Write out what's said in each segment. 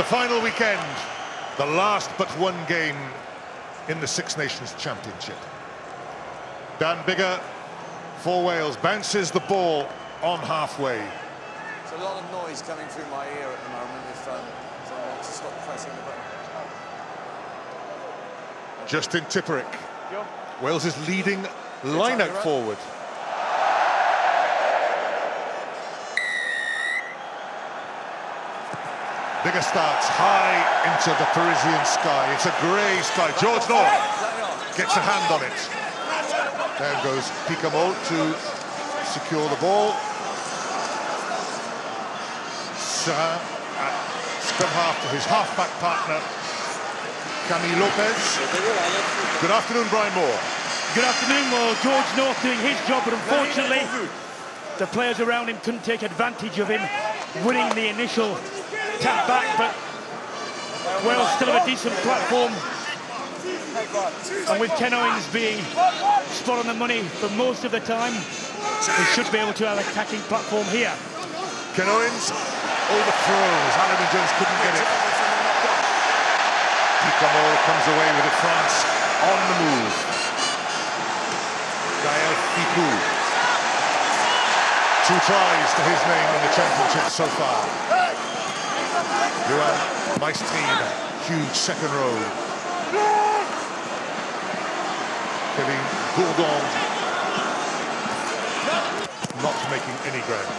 final weekend, the last but one game in the Six Nations Championship. Dan Biggar for Wales bounces the ball on halfway. There's a lot of noise coming through my ear at the moment if someone wants to stop pressing the button. Justin Tipperick, Wales' leading line-out forward. Biggar starts high into the Parisian sky. It's a grey sky. George North gets a hand on it. There goes Picamol to secure the ball. Serin at scrum half to his half-back partner, Camille Lopez. Good afternoon, Brian Moore. Good afternoon. Well, George North doing his job, but unfortunately, the players around him couldn't take advantage of him winning the initial tap back, but Wales still have a decent platform, and with Ken Owens being spot on the money for most of the time, he should be able to have an attacking platform here. Ken Owens overthrows. Alan Jones couldn't get it. Picamol comes away with it. France on the move. Gaël Ficou. 2 tries to his name in the championship so far. Johan Maestrin, huge second row. Kevin Gourdon not making any ground.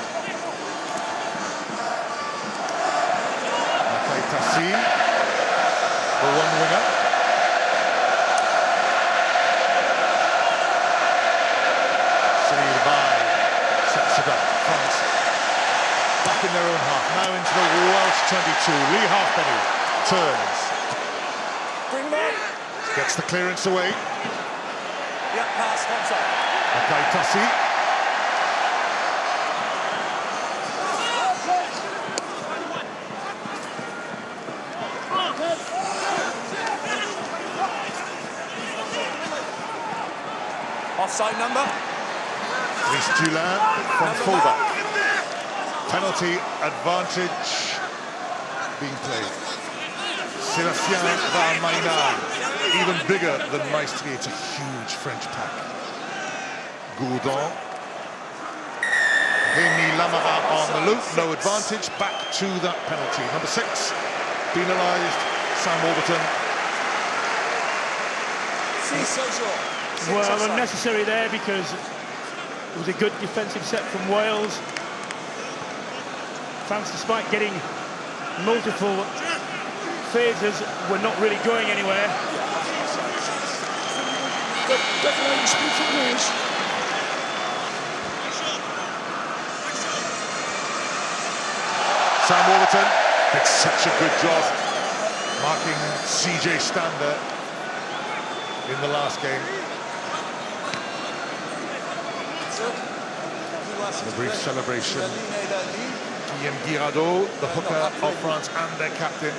Makai Tassi, the one winger. Sylvain sets it up. France back in their own half, now into the Welsh 22. Lee Halfpenny turns. Bring them up. Gets the clearance away. Yeah, pass, onside. Makai Tassi. Offside number. Brice Dulin from fullback. Penalty advantage being played. Sébastien Valmainard, even bigger than Maestri. It's a huge French pack. Gourdon. Rémi Lamara on the loop, no advantage. Back to that penalty. Number 6, penalised. Sam Warburton. Well, unnecessary there because it was a good defensive set from Wales. France, despite getting multiple phases, were not really going anywhere. Sam Warburton did such a good job marking CJ Stander in the last game. The brief celebration. Guillaume Guirado, the hooker of France and their captain.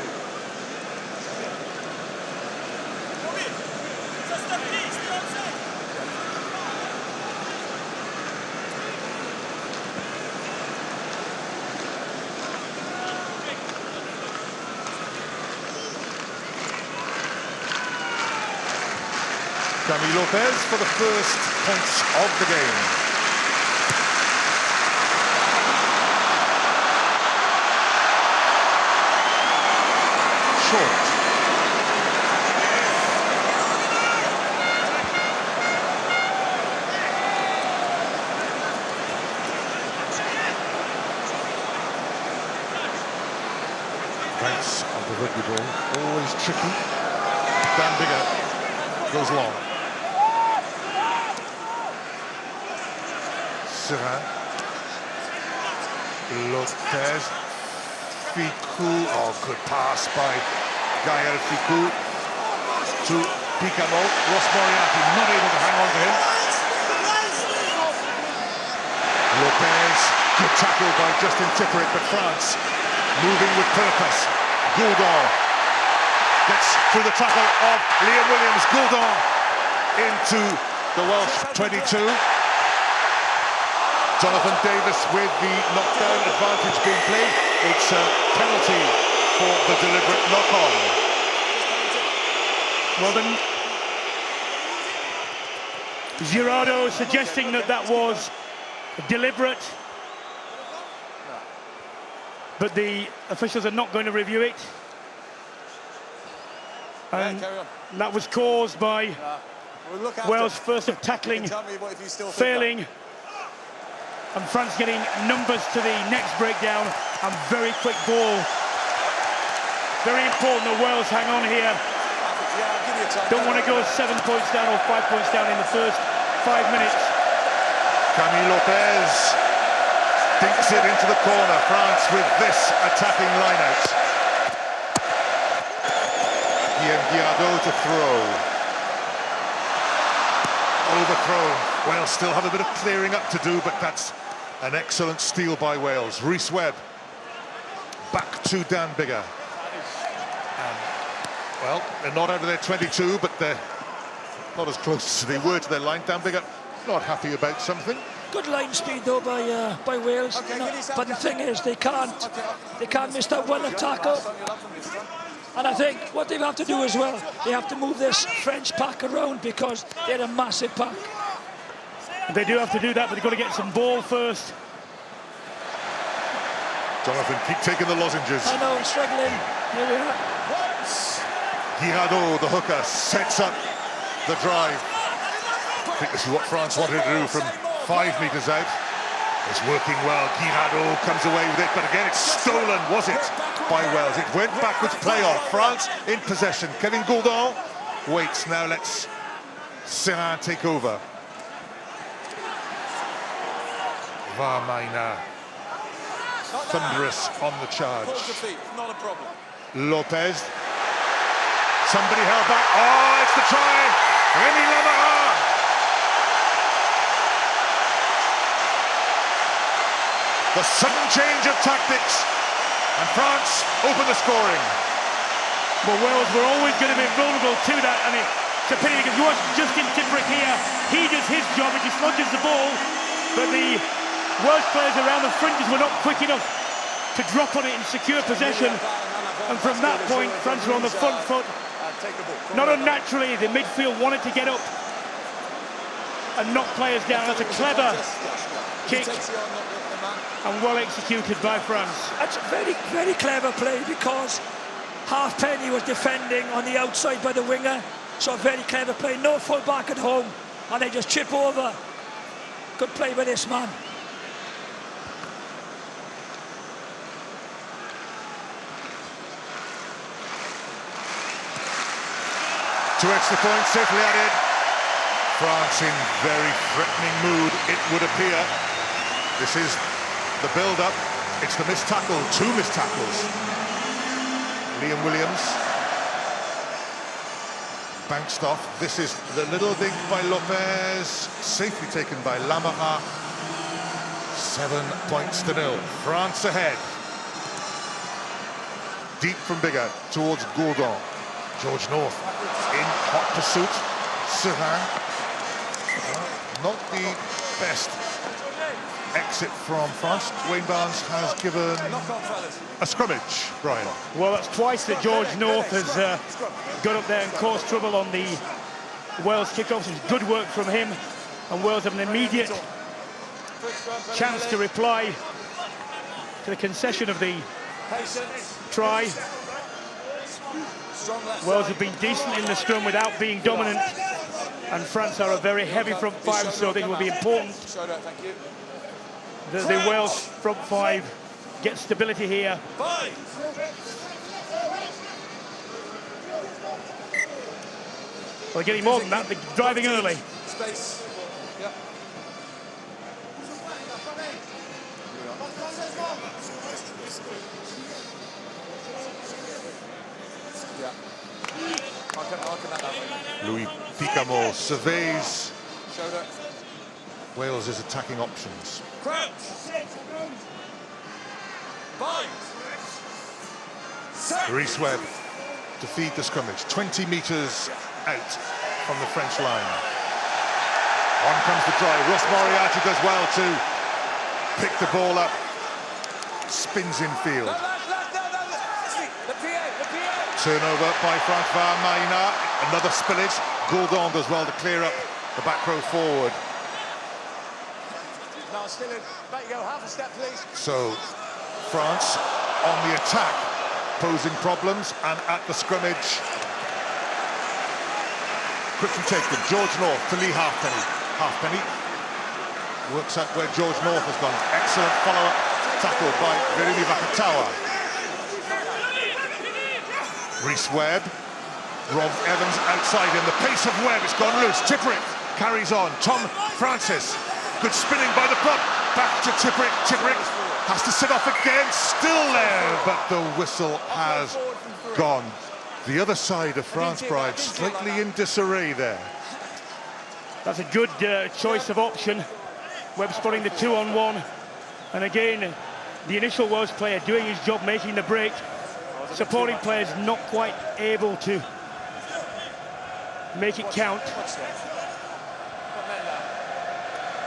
Camille Lopez for the first points of the game. Short. Bounce of the rugby ball, always tricky. Dan Biggar goes long. Serin. Lopez. Ficou, oh, good pass by Gaël Ficou to Picamol. Ross Moriarty not able to hang on to him. Lopez, good tackle by Justin Tipperick, but France moving with purpose. Gourdon gets through the tackle of Liam Williams. Gourdon into the Welsh 22. Jonathan Davis with the knockdown, advantage being played. It's a penalty for the deliberate knock-on. Well then, Girardo suggesting that that was deliberate, but the officials are not going to review it. And that was caused by Wales' first of tackling failing, and France getting numbers to the next breakdown, and very quick ball. Very important that Wales hang on here. Don't want to go 7 points down or 5 points down in the first 5 minutes. Camille Lopez dinks it into the corner. France with this attacking line-out. Girardo to throw. Overthrown. Wales still have a bit of clearing up to do, but that's an excellent steal by Wales. Rhys Webb back to Dan Biggar. Well, they're not out of their 22, but they're not as close as they were to their line. Dan Biggar not happy about something. Good line speed though by Wales. But the thing is, they can't miss that one tackle. And I think what they have to do as well, they have to move this French pack around, because they're a massive pack. They do have to do that, but they've got to get some ball first. Jonathan, keep taking the lozenges. I know, struggling. Here we are. Girardo, the hooker, sets up the drive. I think this is what France wanted to do from 5 meters out. It's working well. Girardo comes away with it, but again, it's stolen, was it, by Wales? It went backwards, play off. France in possession. Kevin Gourdon waits. Now let's Serrin take over. Varmaina, thunderous on the charge. Not a problem. Lopez. Somebody held back. Oh, it's the try. Rémi Lamara. The sudden change of tactics, and France open the scoring. Well, Wales were always going to be vulnerable to that, and it's a pity because you watch Justin Tipuric here. He does his job and dislodges the ball, but the Welsh players around the fringes were not quick enough to drop on it and secure possession. And from that point, France were on the front foot. Not unnaturally, the midfield wanted to get up and knock players down. That's a clever kick, and well executed by France. That's a very, very clever play, because Halfpenny was defending on the outside by the winger. So a very clever play. No full back at home, and they just chip over. Good play by this man. Two extra points safely added. France in very threatening mood, it would appear. This is the build-up. It's the missed tackle, 2 missed tackles. Liam Williams bounced off. This is the little dink by Lopez, safely taken by Lamara. 7 points to 0. France ahead. Deep from Biggar towards Gourdon. George North in hot pursuit. Serrin. Not the best exit from France. Wayne Barnes has given a scrummage, Brian. Well, that's twice that George North has got up there and caused trouble on the Wales kickoffs. It's good work from him, and Wales have an immediate chance to reply to the concession of the try. Wales have been decent in the scrum without being dominant, and France are a very heavy front five, so it will be important that the Wales front five get stability here. Well, getting more than that, they're driving early. Space. Yeah. Louis Picamol surveys Shoulder. Wales' attacking options. Crouch. Bind. Rhys Webb to feed the scrummage. 20 metres out from the French line. On comes the drive. Ross Moriarty does well to pick the ball up. Spins in field. No, Turnover by Francois Maïna. Another spillage. Gourdon does well to clear up the back row forward. Now still in. Back you go, half a step, please. So, France on the attack, posing problems, and at the scrimmage. Quickly taken. George North to Lee Halfpenny. Halfpenny works out where George North has gone. Excellent follow-up tackle by Verimi Vakatawa. Rhys Webb. Rob Evans outside in the pace of Webb. It's gone loose. Tipperick carries on. Tom Francis. Good spinning by the prop. Back to Tipperick. Tipperick has to sit off again. Still there, but the whistle has gone. The other side of France Pride slightly in disarray there. That's a good choice of option. Webb spotting the 2-on-1. And again, the initial Wales player doing his job, making the break. Supporting players not quite able to make it count.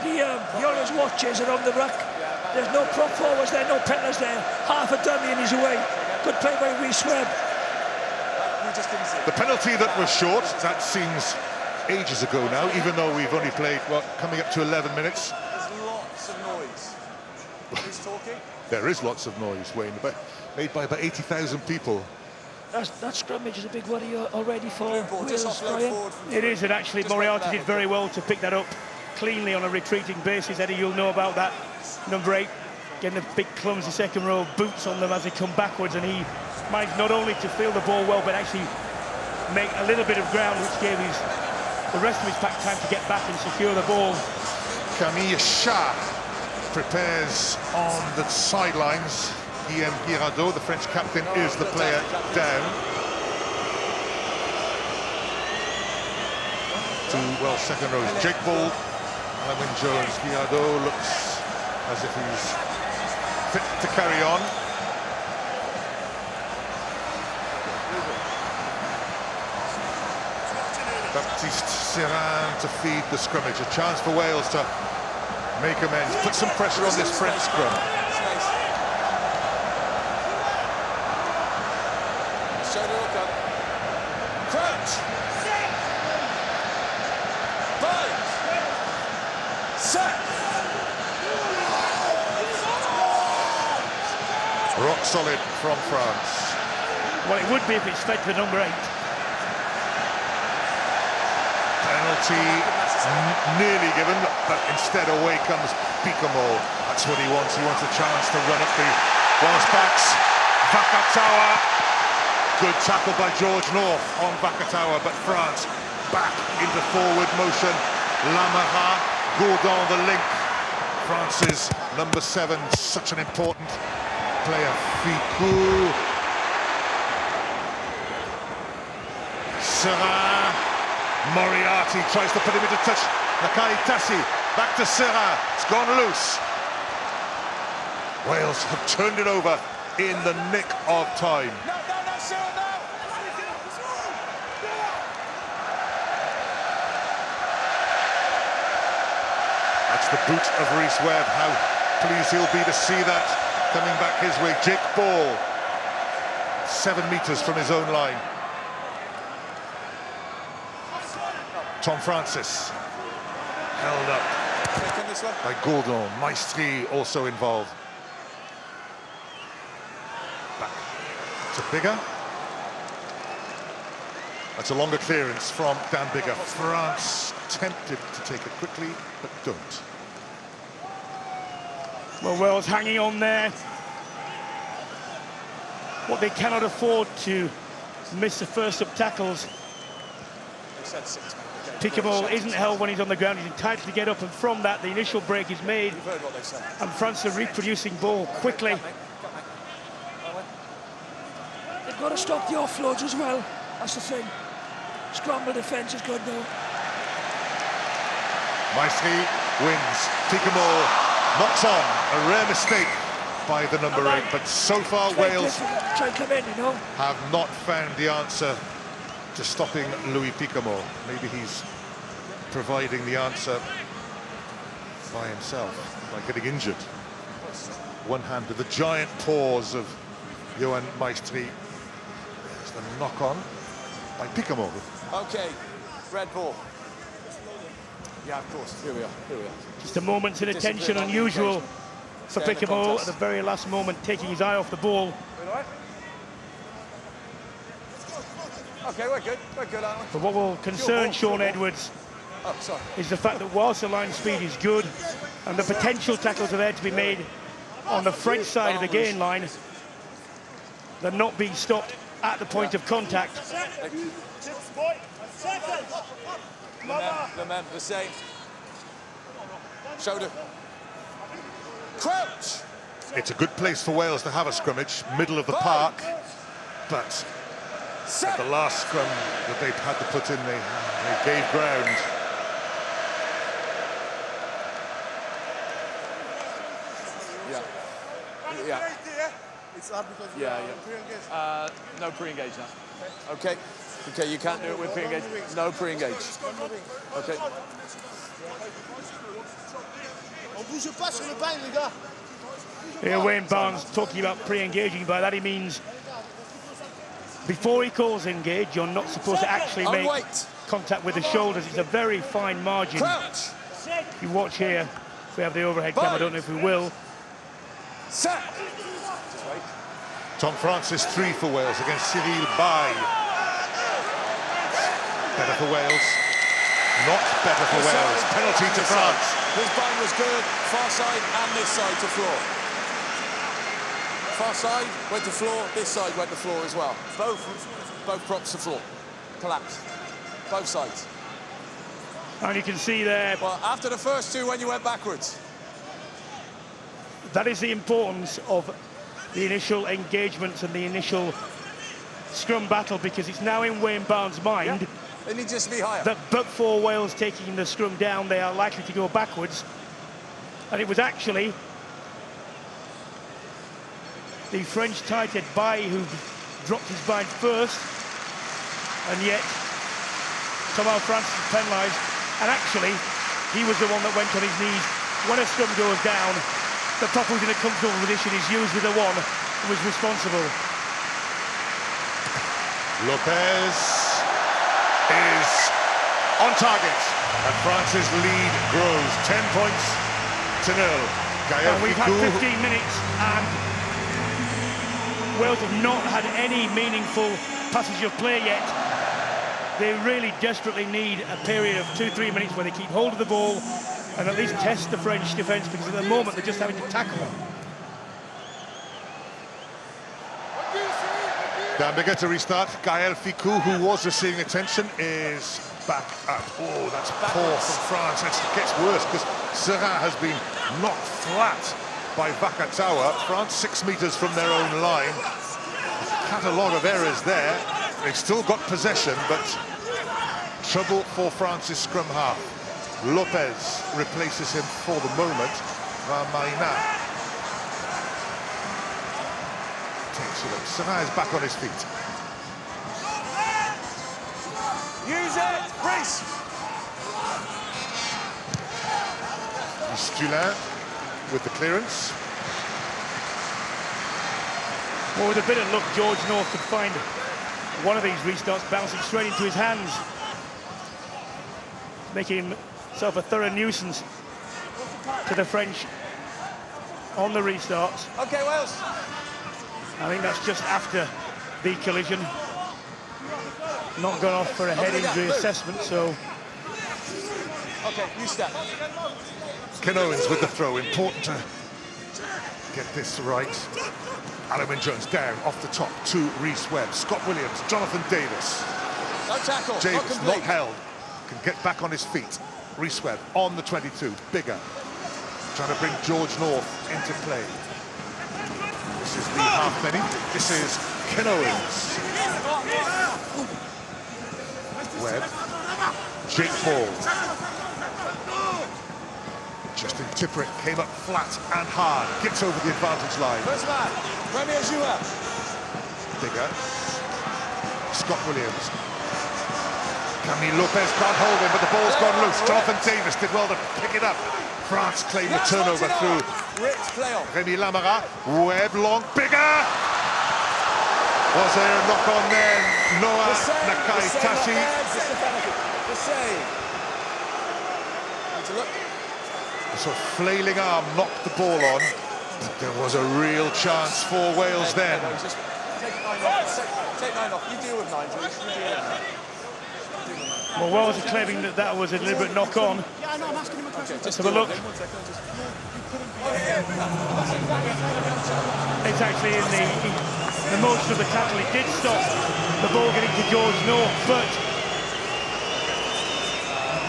The Orange watches around the ruck. There's no prop forwards there, no penners there. Half a dummy in his way. Good play by Rhys Webb. The penalty that was short, that seems ages ago now, even though we've only played, what, coming up to 11 minutes. There's lots of noise. Who's talking? There is lots of noise, Wayne, made by about 80,000 people. That scrummage is a big worry already for Wales, Brian. It is, and actually Moriarty did very well to pick that up cleanly on a retreating basis. Eddie, you'll know about that. Number 8, getting the big clumsy second row boots on them as they come backwards, and he managed not only to field the ball well, but actually make a little bit of ground, which gave the rest of his pack time to get back and secure the ball. Camille Chat prepares on the sidelines. Guillaume Guiraudot, the French captain, is the player down. Two Welsh second rows. Jake Bull, Alan Jones. Guiraudot looks as if he's fit to carry on. Baptiste Serin to feed the scrimmage. A chance for Wales to make amends, put some pressure on this French scrum. Crouch. 5. Set. Rock solid from France. Well, it would be if it's led to number 8. Penalty nearly given, but instead away comes Picamol. That's what he wants. He wants a chance to run up the Welsh backs. Vakatawa. Good tackle by George North on Vakatawa, but France back into forward motion. Lamara, Gourdon the link. France's number 7, such an important player. Ficou. Serin. Moriarty tries to put him into touch. Nakai Tassi, back to Serin. It's gone loose. Wales have turned it over in the nick of time. No, Serin, no. That's the boot of Rhys Webb. How pleased he'll be to see that coming back his way. Jake Ball, 7 meters from his own line. Tom Francis, held up by Gourdon. Maestri also involved. Back to Bigger. That's a longer clearance from Dan Bigger. France tempted to take it quickly, but don't. Well, Wales hanging on there. What they cannot afford to miss the first up tackles. Picamol isn't held when he's on the ground. He's entitled to get up, and from that, the initial break is made. And France are reproducing ball quickly. They've got to stop the offloads as well. That's the thing. Scramble defence is good though. Maestri wins. Picamol knocks on. A rare mistake by the number 8, but so far Wales try and come in, you know. have not found the answer to stopping Louis Picamol. Maybe he's providing the answer by himself, by getting injured. One-handed, the giant paws of Johan Maestri Just a knock on by Picamore. Okay, red ball. Yeah, of course. Here we are. Just a moment's inattention, unusual for Picamore at the very last moment, taking his eye off the ball. Okay, we're good, aren't we? But what will concern Shaun Edwards is the fact that whilst the line speed is good and the potential tackles are there to be made on the French side of the gain line, they're not being stopped at the point of contact. The same. Shoulder. Crouch! It's a good place for Wales to have a scrimmage, middle of the park, but at the last scrum that they've had to put in, they gave ground. Yeah. It's hard because no pre-engage now. Okay, you can't do it with pre-engage. No pre-engage. Okay. Here Wayne Barnes talking about pre-engaging. By that he means before he calls engage, you're not supposed to actually make contact with the shoulders. It's a very fine margin. Crouch. If you watch here, if we have the overhead cam, I don't know if we will. Set. Tom Francis 3 for Wales against Cyril Baille. Better for Wales. Not better for Wales. Penalty to France. This bind was good. Far side and this side to floor. Far side went to floor. This side went to floor as well. Both props to floor. Collapse. Both sides. And you can see there. Well, after the first two, when you went backwards. That is the importance of the initial engagements and the initial scrum battle, because it's now in Wayne Barnes' mind They need just to be higher. that but for Wales taking the scrum down, they are likely to go backwards. And it was actually the French tight head Baille who dropped his bind first, and yet somehow Francis was penalised, and actually he was the one that went on his knees. When a scrum goes down, the top who's in a comfortable position is usually the one who is responsible. Lopez is on target, and France's lead grows 10 points to 0. And we've had 15 minutes and Wales have not had any meaningful passage of play yet. They really desperately need a period of 2-3 minutes where they keep hold of the ball and at least test the French defence, because at the moment they're just having to tackle them. Dan Bigger to restart. Gaël Ficou, who was receiving attention, is back up. Oh, that's poor from France. It gets worse because Serin has been knocked flat by Vakatawa. France 6 metres from their own line. Catalogue of errors there. They've still got possession, but trouble for France's scrum half. Lopez replaces him for the moment. Vamaina takes it up. Serin is back on his feet. Use it, brace. Stulin with the clearance. Well, with a bit of luck, George North could find one of these restarts bouncing straight into his hands, making himself a thorough nuisance to the French on the restarts. Okay, Wales. I think that's just after the collision. Not gone off for a head injury assessment, so... Okay, you step. Ken Owens with the throw. Important to get this right. Alan Wynne-Jones down off the top to Rhys Webb. Scott Williams, Jonathan Davis. No tackle. James not held. Can get back on his feet. Rhys Webb on the 22. Bigger. Trying to bring George North into play. This is the half many. This is Ken Owens. Webb. Jake Paul. Justin Tipperick came up flat and hard. Gets over the advantage line. First man, Premier Joueur. Bigger. Scott Williams. Camille Lopez can't hold him, but the ball's gone loose. Jonathan Davis did well to pick it up. France claimed the turnover through Rich play on. Rémi Lamara. Webb long. Bigger! Was there a knock on there? Noah Nakaitasi. So flailing arm knocked the ball on. But there was a real chance for Wales then. Just take 9 off. Take 9 off. You deal with 9, Jules. You deal with 9. Well, Wales are claiming that that was a deliberate knock-on. Yeah, I know, I'm asking him a question. Let's have a look. It's actually in the motion of the tackle. It did stop the ball getting to George North, but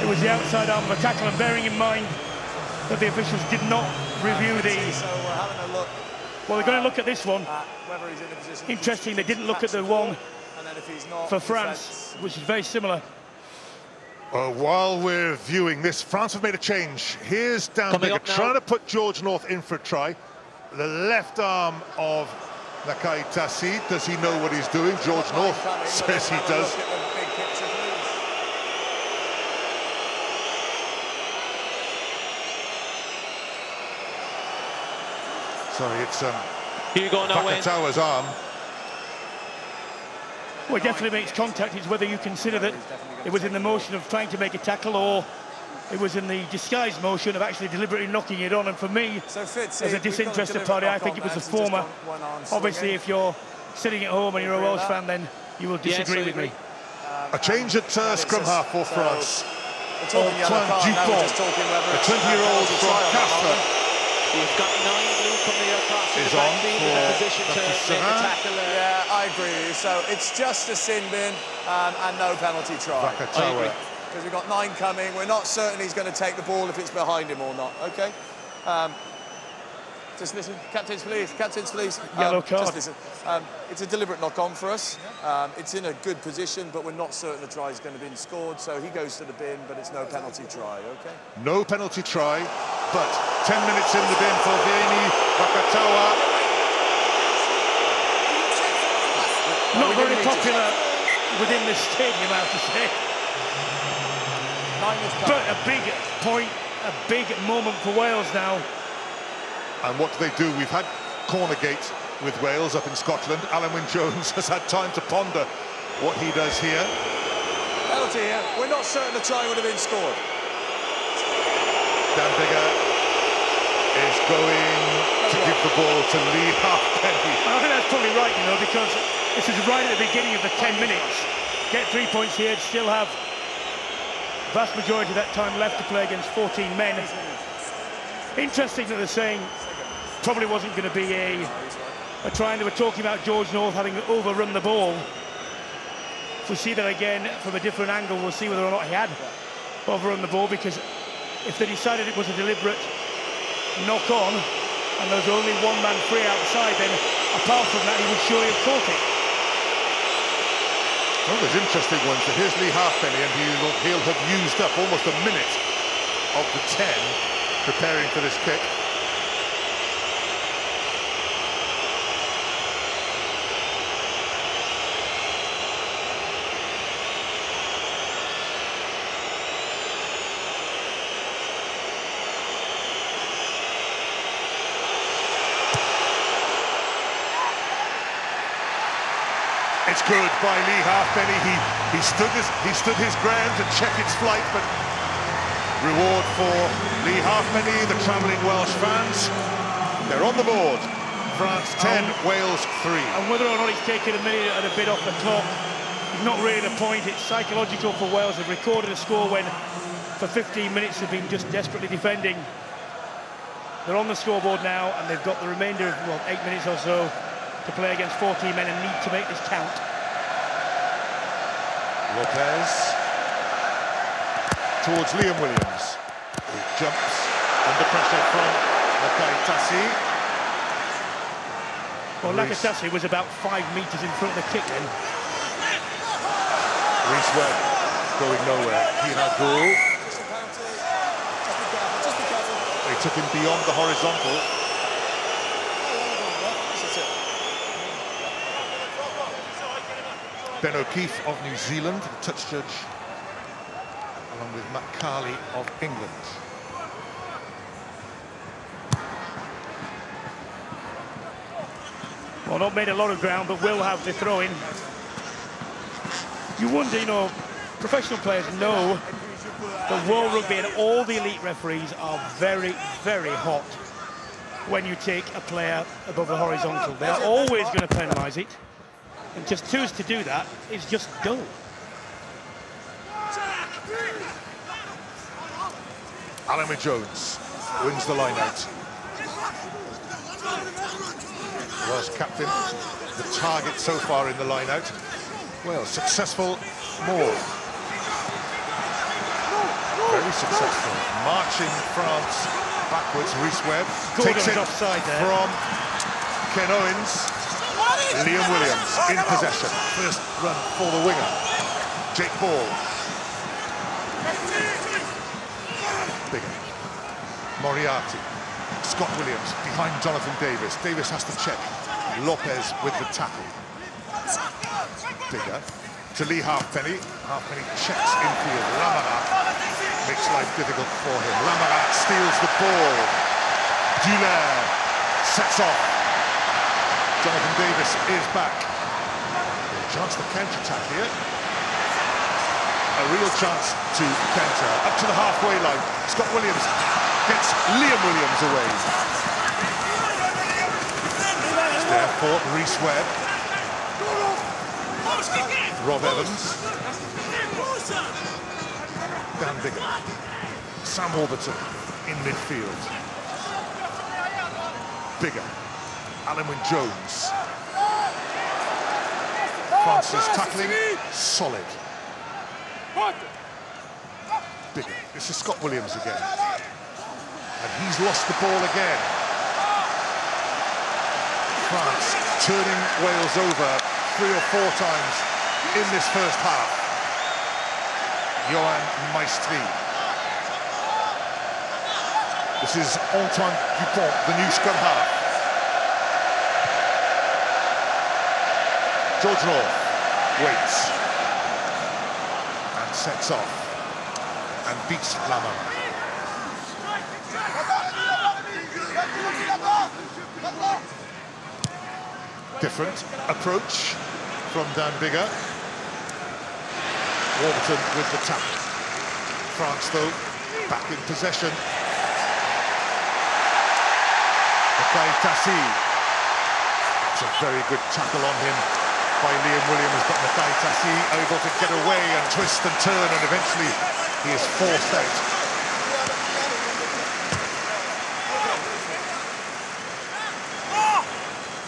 it was the outside arm of the tackle, and bearing in mind that the officials did not review the... So we're having a look. Well, we're going to look at this one. Whether he's in a position. Interesting, they didn't look at the one and then if he's not, for France, which is very similar. While we're viewing this, France have made a change. Here's Downbigger trying to put George North in for a try. The left arm of Nakaitasi. Does he know what he's doing? George North says he does. Sorry, it's Vakatawa's arm. Well, it definitely makes contact. It's whether you consider that it was in the motion of trying to make a tackle or it was in the disguised motion of actually deliberately knocking it on. And for me, as a disinterested party, I think it was the former. Obviously, if you're sitting at home and you're a Welsh fan, then you will disagree with me. A change at scrum half for France. Antoine Dupont, the 20-year-old from Castres. You've got 9 blue from the cards in the back, being in a position to make a tackle. Yeah, I agree with you. So it's just a sin bin and no penalty try. Because we've got 9 coming. We're not certain he's going to take the ball if it's behind him or not. Okay. Just listen, captains, please. Captains, please. Yellow card. Just listen. It's a deliberate knock-on for us. It's in a good position, but we're not certain the try is going to be scored. So he goes to the bin, but it's no penalty try. Okay. No penalty try, but 10 minutes in the bin for Vieni Vakatawa. Not very popular within the stadium, I have to say. But a big point, a big moment for Wales now. And what do they do? We've had Cornergate with Wales up in Scotland. Alan Wynne-Jones has had time to ponder what he does here. Penalty here. We're not certain the try would have been scored. Downbigger is going to give the ball to Lee Halfpenny. I think that's probably right, you know, because this is right at the beginning of the 10 minutes. Get 3 points here, still have the vast majority of that time left to play against 14 men. Interesting that they're saying probably wasn't going to be a try, and they were talking about George North having overrun the ball. If we see that again from a different angle, we'll see whether or not he had overrun the ball, because if they decided it was a deliberate knock-on and there's only one man free outside, then apart from that, he would surely have caught it. Well, there's interesting ones. So here's Lee Halfpenny, and he'll have used up almost a minute of the 10 preparing for this kick. It's good by Lee Halfpenny. He stood his ground to check its flight, but reward for Lee Halfpenny, the travelling Welsh fans. They're on the board. France 10, Wales 3. And whether or not it's taken a minute and a bit off the clock is not really the point. It's psychological for Wales. They've recorded a score when for 15 minutes they've been just desperately defending. They're on the scoreboard now, and they've got the remainder of, well, 8 minutes or so to play against 14 men and need to make this count. Lopez towards Liam Williams, who jumps under pressure from Nakaitasi. Well, Nakaitasi was about 5 metres in front of the kick then. Reece Webb going nowhere. Pinagul. They took him beyond the horizontal. Ben O'Keefe of New Zealand, the touch judge, along with Matt Carley of England. Well, not made a lot of ground, but will have the throw-in. You wonder, you know, professional players know that World Rugby and all the elite referees are very, very hot when you take a player above the horizontal. They're always going to penalise it. And just choose to do that is just dull. Alan Jones wins the line-out. Was captain, the target so far in the line-out. Well, successful more. Very successful. Marching France backwards. Rhys Webb takes it offside there from Ken Owens. Liam Williams in possession. First run for the winger. Jake Ball. Bigger. Moriarty. Scott Williams behind Jonathan Davis. Davis has to check. Lopez with the tackle. Bigger. To Lee Halfpenny. Halfpenny checks infield. Lamarat makes life difficult for him. Lamarat steals the ball. Dulaire sets off. Jonathan Davis is back. A chance to counter-attack here. A real chance to counter. Up to the halfway line. Scott Williams gets Liam Williams away. It's there for Rhys Webb. Rob Evans. Dan Bigger. Sam Warburton in midfield. Bigger. Alan Jones. France's tackling, solid. Bigger. This is Scott Williams again. And he's lost the ball again. France turning Wales over 3 or 4 times in this first half. Johan Maestri. This is Antoine Dupont, the new scrum half. George North waits and sets off and beats Lamarat. Different approach from Dan Bigger. Warburton with the tap. France, though, back in possession. Mackay Tassi. It's a very good tackle on him by Liam Williams, but Mackay Tassi able to get away and twist and turn, and eventually he is forced out.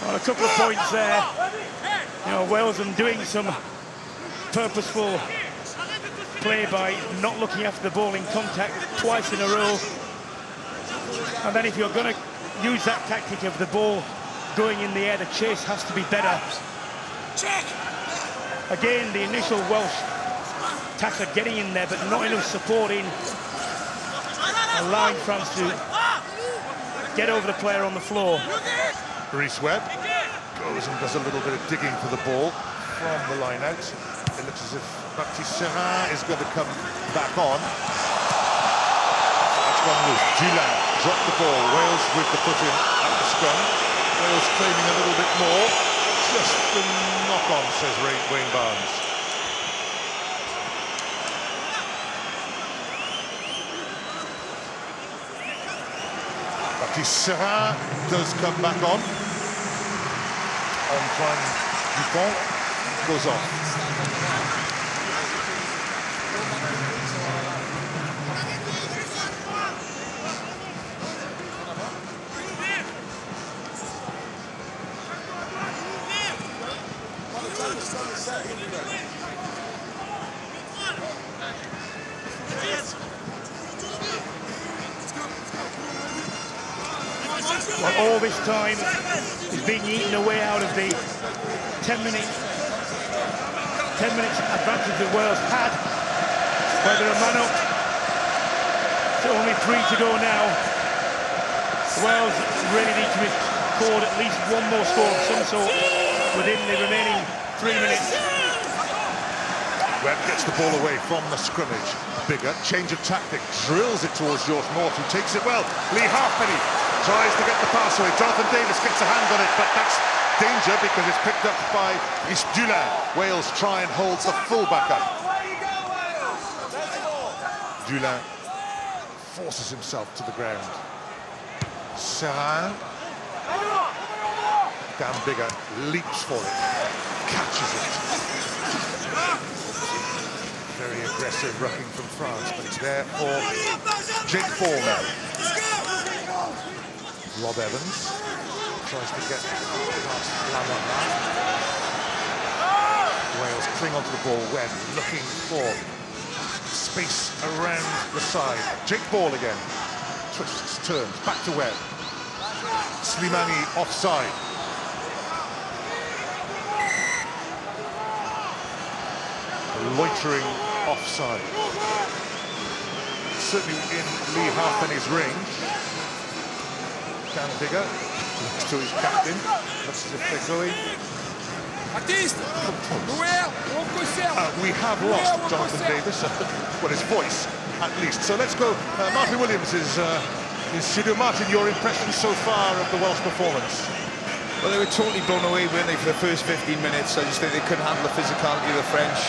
Well, a couple of points there. You know, Wales are doing some purposeful play by not looking after the ball in contact twice in a row. And then if you're going to use that tactic of the ball going in the air, the chase has to be better. Again, the initial Welsh tackler getting in there, but not enough support in, allowing France to get over the player on the floor. Rhys Webb goes and does a little bit of digging for the ball from the line out. It looks as if Baptiste Serin is going to come back on. That's one was Dulaire dropped the ball. Wales with the foot in at the scrum. Wales claiming a little bit more. Just the knock-on, says Wayne Barnes. Baptiste Serin does come back on. Antoine Dupont goes off. Well, all this time is being eaten away out of the 10 minutes advantage that Wales had, where they're a man up. So only 3 to go now. Wales really need to record at least one more score of some sort within the remaining 3 minutes. Webb gets the ball away from the scrimmage. Bigger, change of tactic, drills it towards George North, who takes it well. Lee Halfpenny tries to get the pass away. Jonathan Davis gets a hand on it, but that's danger because it's picked up by Dulin. Wales try and hold the full-back up. Dulin forces himself to the ground. Serrin. Dan Bigger leaps for it, catches it. Very aggressive rucking from France, but it's there for Jake Ball now. Rob Evans tries to get past Lamont. Wales cling onto the ball. Webb looking for space around the side. Jake Ball again. Twists, turns, back to Webb. Slimani offside. Loitering offside. Certainly in Lee Halfpenny's range. Dan Bigger looks to his captain. Looks as if they're going. We have lost Jonathan Davis, well, his voice at least. So let's go. Martin Williams is Sidhu. Martin, your impression so far of the Welsh performance? Well, they were totally blown away, weren't they, for the first 15 minutes. I just think they couldn't handle the physicality of the French.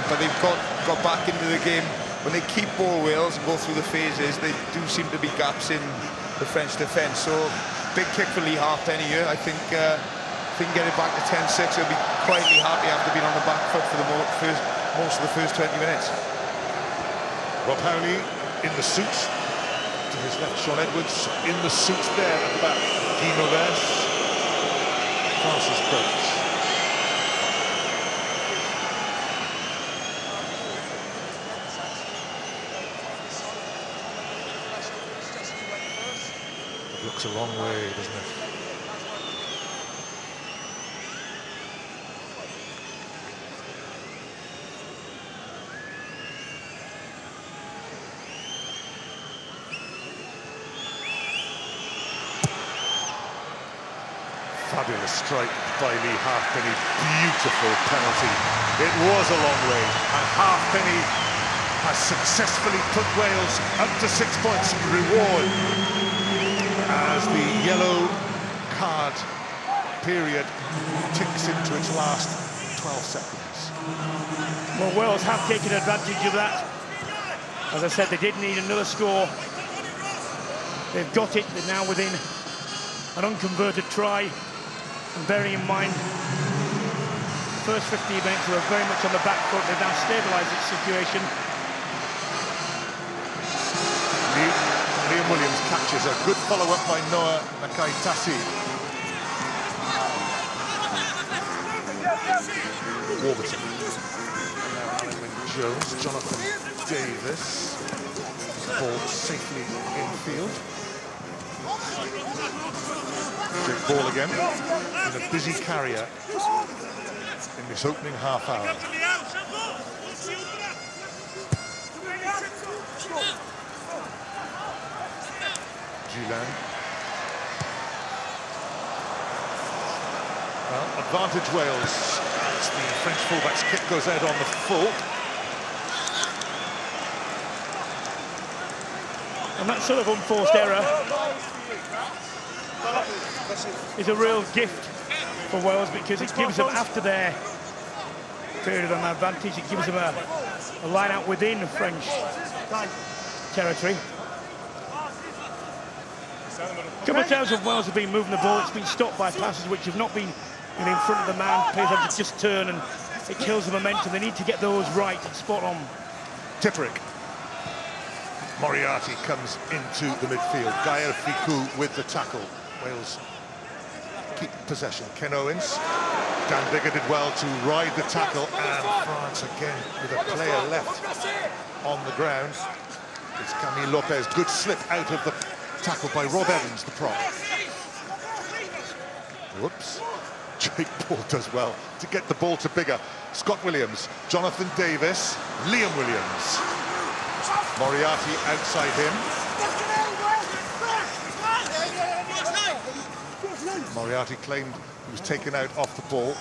But they've got back into the game. When they keep ball Wales and go through the phases, they do seem to be gaps in the French defence. So, big kick for Lee Halfpenny here. I think if they can get it back to 10-6, they'll be quietly happy after being on the back foot for most of the first 20 minutes. Rob Howley in the suit. To his left, Sean Edwards in the suit there at the back. Guy Novès. France's coach. It looks a long way, doesn't it? Fabulous strike by Lee Halfpenny. Beautiful penalty. It was a long way, and Halfpenny has successfully put Wales up to 6 points reward as the yellow card period ticks into its last 12 seconds. Well, Wales have taken advantage of that. As I said, they did need another score. They've got it. They're now within an unconverted try. And bearing in mind, the first 15 minutes were very much on the back foot. They've now stabilised its situation. Liam Williams catches a good follow-up by Noah Nakaitasi. Warburton. Jones, Jonathan Davis. Ball safely infield. Jake Ball again, in a busy carrier in this opening half hour. Dulin. Well, advantage Wales as the French fullback's kick goes out on the full. And that sort of unforced error is a real gift for Wales because it gives them, after their period of advantage, it gives them a line out within French territory. A couple of times when Wales have been moving the ball, it's been stopped by passes which have not been in front of the man. Players have to just turn and it kills the momentum. They need to get those right, spot on. Tipperick. Moriarty comes into the midfield. Gael Ficou with the tackle. Wales keep possession. Ken Owens. Dan Bigger did well to ride the tackle, and France again with a player left on the ground. It's Camille Lopez. Good slip out of the tackle by Rob Evans, the prop. Whoops. Jake Ball does well to get the ball to Bigger. Scott Williams, Jonathan Davis, Liam Williams. Moriarty outside him. Moriarty claimed he was taken out off the ball.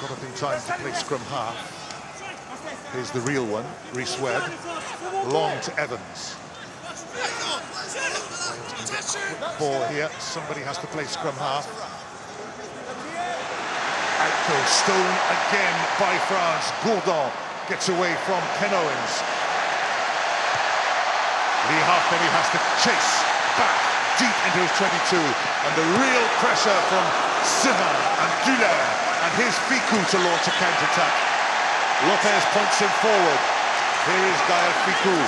Got up in time to play scrum half. Here's the real one, Rhys Webb. Long to Evans. Ball here, somebody has to play scrum half. Outgoes stolen again by France. Gourdon gets away from Ken Owens. Lee Halfpenny has to chase back deep into his 22, and the real pressure from Serin and Duller and his Ficou to launch a counter-attack. Lopez points him forward. Here is Gaël Ficou.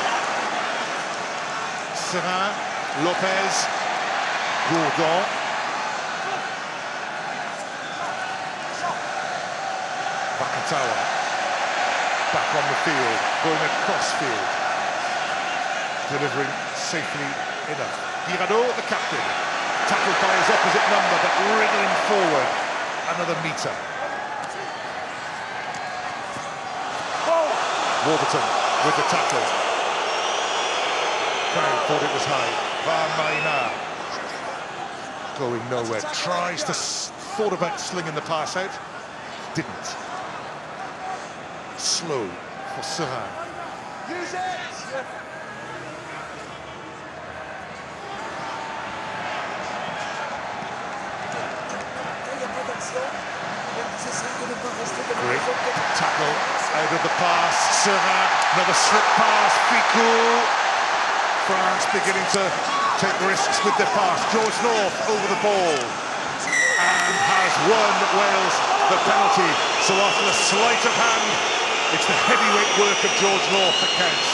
Serin, Lopez, Gourdon. Vakatawa back on the field, going across field, delivering safely enough. Guirado, the captain, tackled by his opposite number, but wriggling forward another metre. Warburton with the tackle. Crowd thought it was high. Van Marina going nowhere. Tries to thought about slinging the pass out. Didn't. Slow for Serin. Use it! Great tackle out of the pass. Serin, another slip pass. Ficou. France beginning to take risks with their pass. George North over the ball and has won Wales the penalty. So after a sleight of hand, it's the heavyweight work of George North that counts.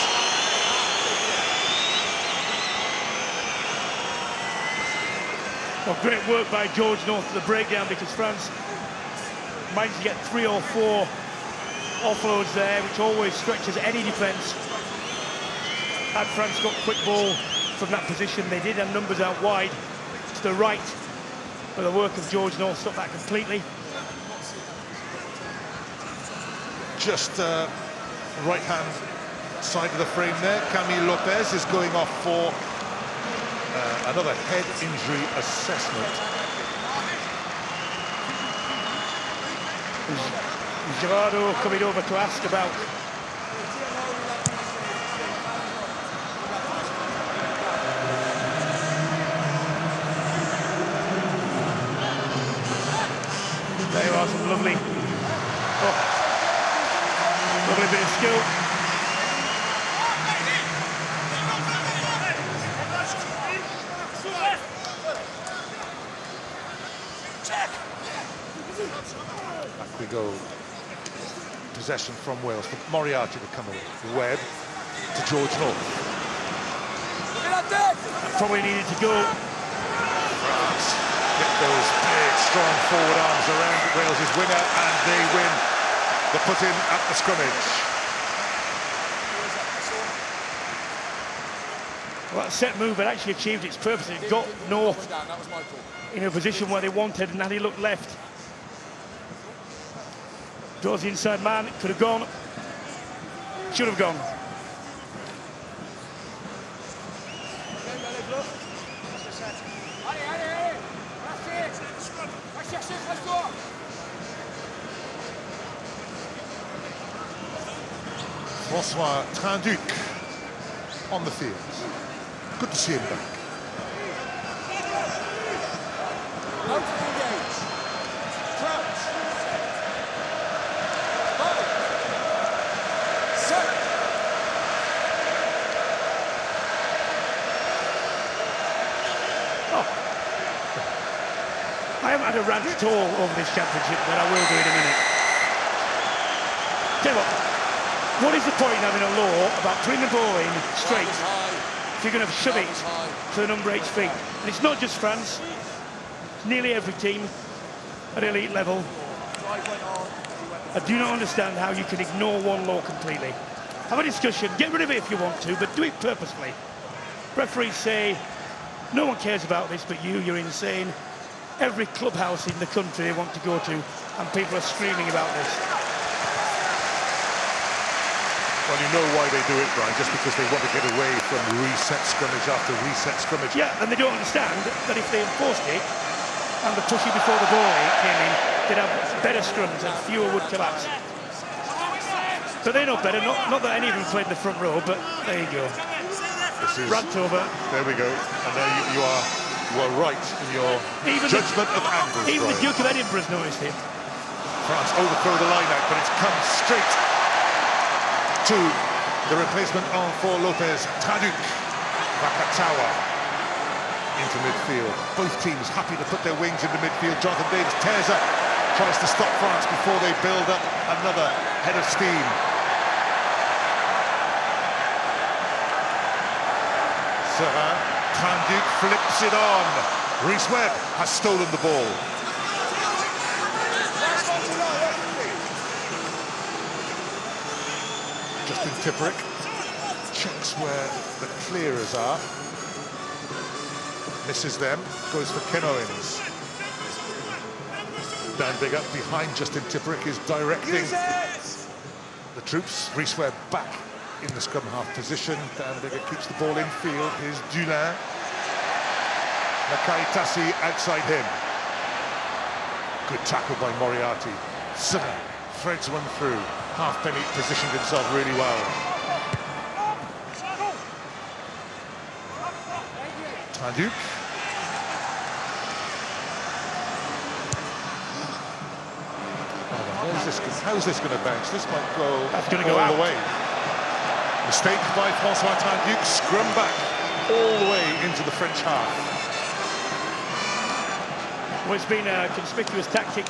Well, great work by George North to the breakdown, because France managed to get 3 or 4 offloads there, which always stretches any defence. Had France got quick ball from that position, they did have numbers out wide to the right, but the work of George North stopped that completely. Just right-hand side of the frame there. Camille Lopez is going off for another head injury assessment. Gerardo coming over to ask about there are some lovely bit of skill. Back we go. Possession from Wales, but Moriarty to come away. Webb to George North. Probably needed to go. France get those big, strong forward arms around Wales's winger, and they win the put-in at the scrummage. Well, that set move had actually achieved its purpose. It got North in a position where they wanted, and had he looked left, draws the inside man, it could have gone, should have gone. François Trinduc on the field. Good to see him back. Out to engage. Crouch. Set. Oh. I haven't had a rant at all over this championship, but I will do in a minute. Tell you what is the point in having a law about putting the ball in straight if you're going to shove it to the number 8's feet? And it's not just France, it's nearly every team at elite level. I do not understand how you can ignore one law completely. Have a discussion, get rid of it if you want to, but do it purposefully. Referees say, no one cares about this but you're insane. Every clubhouse in the country they want to go to, and people are screaming about this. Well, you know why they do it, Brian, just because they want to get away from reset scrimmage after reset scrimmage. Yeah, and they don't understand that if they enforced it, and the pushing before the ball came in, they'd have better scrums and fewer would collapse. But they know better, not that any of them played in the front row, but there you go. This is, rant over. There we go, and there you are right in your judgment of angles, Even Brian. the Duke of Edinburgh's noticed it. France overthrow the line-out, but it's come straight to the replacement on for Lopez. Taduk, Vakatawa into midfield. Both teams happy to put their wings into midfield. Jonathan Davis tears up, tries to stop France before they build up another head of steam. Serin, Taduk flips it on. Rhys Webb has stolen the ball. Justin Tipperick checks where the clearers are. Misses them, goes for Ken Owens. Dan Biggar behind Justin Tipperick is directing the troops. Rhys Webb back in the scrum half position. Dan Biggar keeps the ball in field. Here's Dulin. Nakai Tassi outside him. Good tackle by Moriarty. Serin threads one through. Halfpenny positioned himself really well. Taduk. How's this going to bounce? This might go all the way. Mistake by François Taduk. Scrum back all the way into the French half. Well, it's been a conspicuous tactic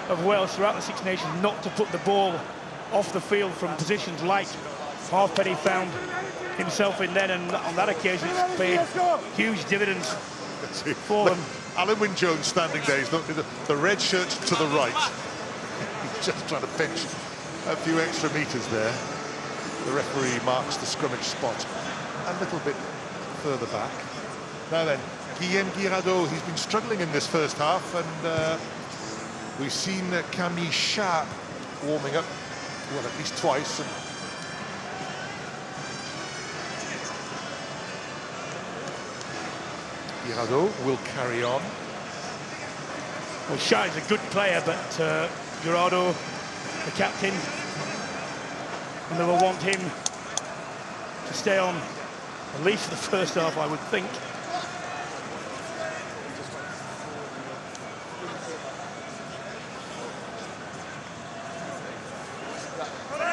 of Wales throughout the Six Nations not to put the ball off the field from positions like Halfpenny found himself in then, and on that occasion it's paid huge dividends for them. Alan Wynne-Jones standing there, he's the red shirt to the right. He's just trying to pinch a few extra metres there. The referee marks the scrimmage spot a little bit further back. Now then, Guillaume Guirado, he's been struggling in this first half, and we've seen Camille Sharp warming up, well, at least twice. And Guirado will carry on. Well, Sharp is a good player, but Guirado, the captain, and they will want him to stay on at least for the first half, I would think.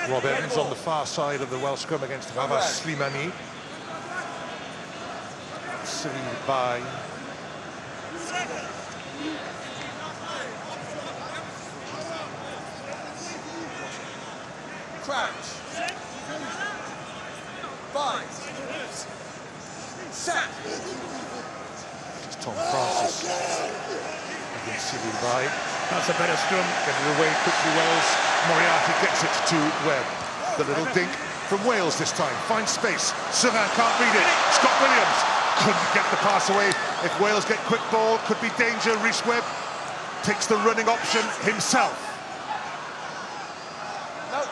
Rob Evans on the far side of the Welsh scrum against Ravas Slimani. Cyril Bay. Crouch. Bind. Set. It's Tom Francis against Cyril Bay. That's a better scrum. Getting it away quickly, Wales. Moriarty gets it to Webb. The little dink from Wales this time. Finds space. Serin can't read it. Scott Williams couldn't get the pass away. If Wales get quick ball, could be danger. Rhys Webb takes the running option himself. No.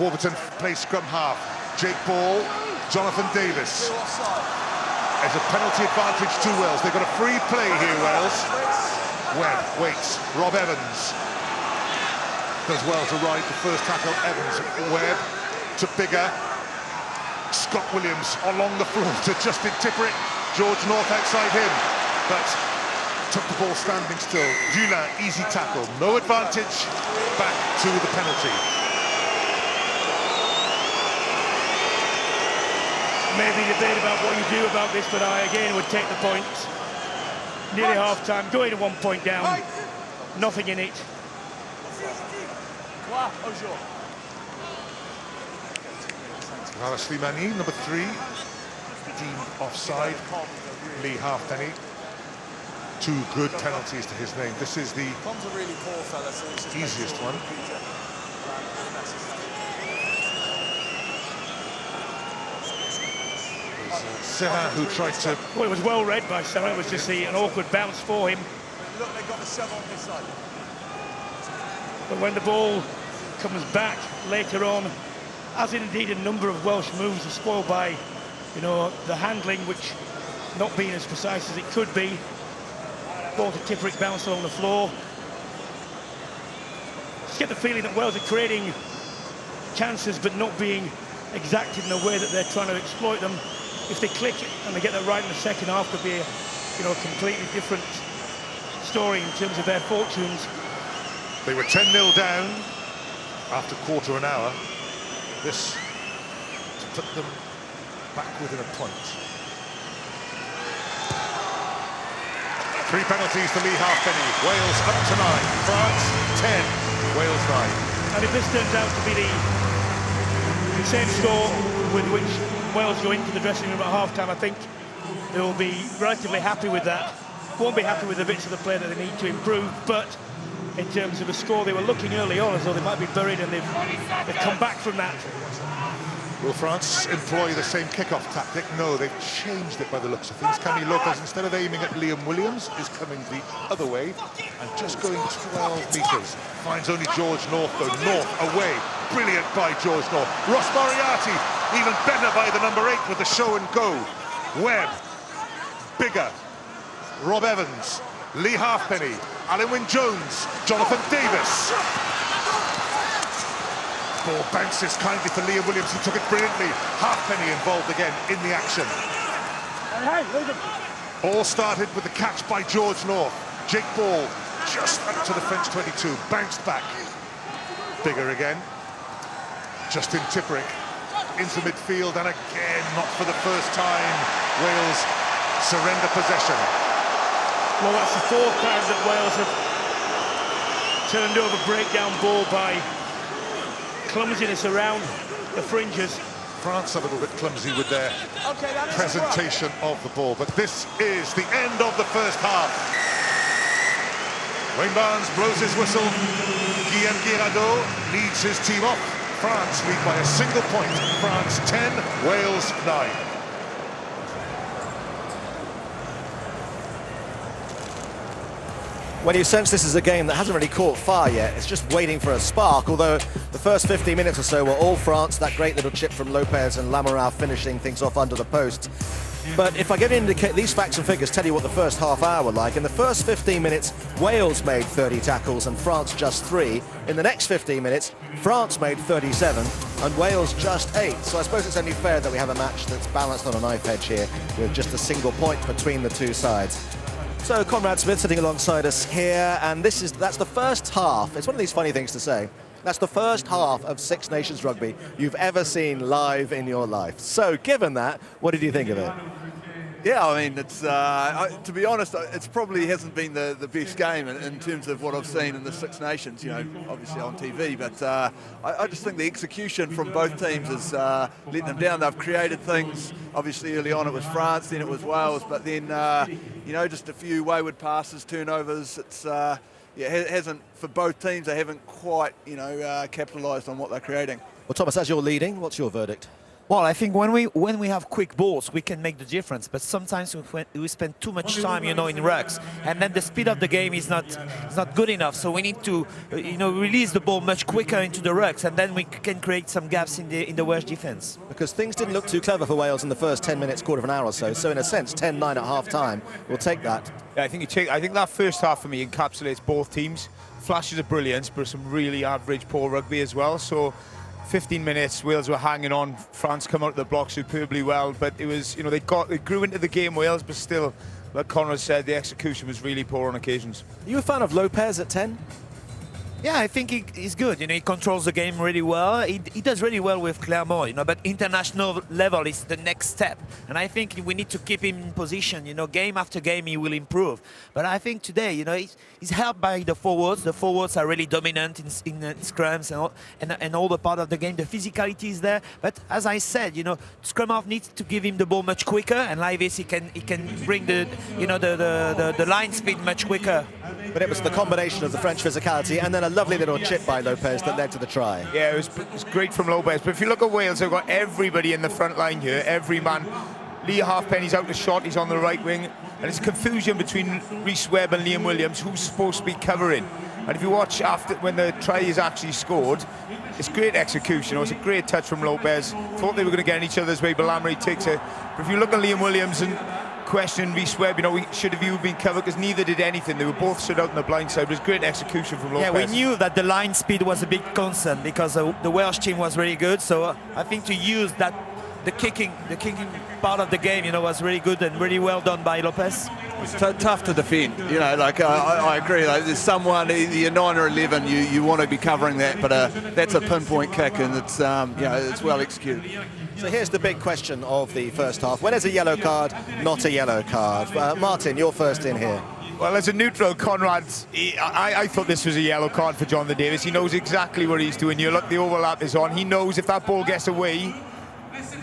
Warburton plays scrum half. Jake Ball, Jonathan Davis. There's a penalty advantage to Wales. They've got a free play here, Wales. Webb waits. Rob Evans does well to ride the first tackle. Evans, Webb to Biggar. Scott Williams along the floor to Justin Tipperick. George North outside him, but took the ball standing still. Dulin, easy tackle. No advantage. Back to the penalty. Maybe debate about what you do about this, but I again would take the point. Nearly half-time, going to 1 point down. Nothing in it. Ravas Slimani, number 3, deemed offside. Lee Halfpenny. 2 good penalties to his name. This is the easiest one. Serin, who tried to... Well, it was well read by Serin. It was just an awkward bounce for him. Look, they've got the shove on this side. But when the ball comes back later on, as indeed a number of Welsh moves are spoiled by, you know, the handling, which not being as precise as it could be. Ball to Tipperick, bounced along the floor. Just get the feeling that Wales are creating chances but not being exacted in a way that they're trying to exploit them. If they click and they get that right in the second half, could be a, you know, completely different story in terms of their fortunes. They were 10-0 down after quarter an hour. This to put them back within a point. 3 penalties to Lee Halfpenny. Wales up to 9. France 10. Wales 9. And if this turns out to be the same score with which Wales go into the dressing room at half-time, I think they will be relatively happy with that. Won't be happy with the bits of the play that they need to improve, but in terms of the score, they were looking early on as though they might be buried, and they've come back from that. Will France employ the same kick-off tactic? No, they've changed it by the looks of things. Camille Lopez, instead of aiming at Liam Williams, is coming the other way and just going 12 metres. Finds only George North, though. North away. Brilliant by George North. Ross Moriarty, even better by the number 8 with the show and go. Webb, bigger. Rob Evans, Lee Halfpenny, Alan Wynne-Jones, Jonathan Davis. Ball bounces kindly for Liam Williams, who took it brilliantly. Halfpenny involved again in the action. All started with the catch by George North. Jake Ball just up to the French 22, bounced back. Bigger again. Justin Tipuric into midfield, and again, not for the first time, Wales surrender possession. Well, that's the 4th time that Wales have turned over breakdown ball by clumsiness around the fringes. France a little bit clumsy with their presentation of the ball, but this is the end of the first half. Wayne Barnes blows his whistle. Guillaume Guirado leads his team off. France lead by a single point. France 10, Wales 9. When you sense this is a game that hasn't really caught fire yet, it's just waiting for a spark, although the first 15 minutes or so were all France, that great little chip from Lopez and Lamoral finishing things off under the post. But if I get to indicate, these facts and figures tell you what the first half hour were like. In the first 15 minutes, Wales made 30 tackles and France just 3. In the next 15 minutes, France made 37 and Wales just 8. So I suppose it's only fair that we have a match that's balanced on a knife edge here with just a single point between the two sides. So Conrad Smith sitting alongside us here, and that's the first half. It's one of these funny things to say. That's the first half of Six Nations rugby you've ever seen live in your life. So given that, what did you think of it? Yeah, I mean, it's to be honest, it's probably hasn't been the best game in terms of what I've seen in the Six Nations, you know, obviously on TV, but I just think the execution from both teams has let them down. They've created things. Obviously early on it was France, then it was Wales, but then, you know, just a few wayward passes, turnovers. It's, yeah, it hasn't, for both teams, they haven't quite, you know, capitalised on what they're creating. Well, Thomas, as you're leading, what's your verdict? Well, I think when we have quick balls, we can make the difference. But sometimes we spend too much time, you know, in rucks, and then the speed of the game is not good enough. So we need to, you know, release the ball much quicker into the rucks, and then we can create some gaps in the Welsh defence. Because things didn't look too clever for Wales in the first 10 minutes, quarter of an hour or so. So in a sense, 10-9 at half-time. We'll take that. Yeah, I think that first half for me encapsulates both teams. Flashes of brilliance, but some really average, poor rugby as well. So 15 minutes, Wales were hanging on. France come out of the block superbly well, but it was, you know, they grew into the game, Wales, but still, like Conrad said, the execution was really poor on occasions. Are you a fan of Lopez at 10? Yeah, I think he's good. You know, he controls the game really well. He does really well with Clermont, you know, but international level is the next step. And I think we need to keep him in position. You know, game after game he will improve. But I think today, you know, he's helped by the forwards. The forwards are really dominant in scrums and all the part of the game. The physicality is there. But as I said, you know, Scrum-Half needs to give him the ball much quicker, and like this he can bring the, you know, the line speed much quicker. But it was the combination of the French physicality and then a lovely little chip by Lopez that led to the try. Yeah, it was great from Lopez. But if you look at Wales, they've got everybody in the front line here, every man. Lee Halfpenny's out the shot, he's on the right wing. And it's confusion between Rhys Webb and Liam Williams, who's supposed to be covering. And if you watch after when the try is actually scored, it's great execution. It was a great touch from Lopez. Thought they were going to get in each other's way, but Lamoral takes it. But if you look at Liam Williams and question Rhys Webb, you know, should have you been covered, because neither did anything. They were both stood out on the blind side. It was great execution from Lopez. Yeah, we knew that the line speed was a big concern because the Welsh team was really good. So I think to use that the kicking part of the game, was really good and really well done by Lopez. It's tough to defend, like I agree. Like, there's someone, either you're 9 or 11, you want to be covering that, but that's a pinpoint kick, and it's it's well executed. So here's the big question of the first half. When is a yellow card not a yellow card? Martin, you're first in here. Well, as a neutral, Conrad, I thought this was a yellow card for Jonathan Davis. He knows exactly what he's doing. You look, the overlap is on. He knows if that ball gets away,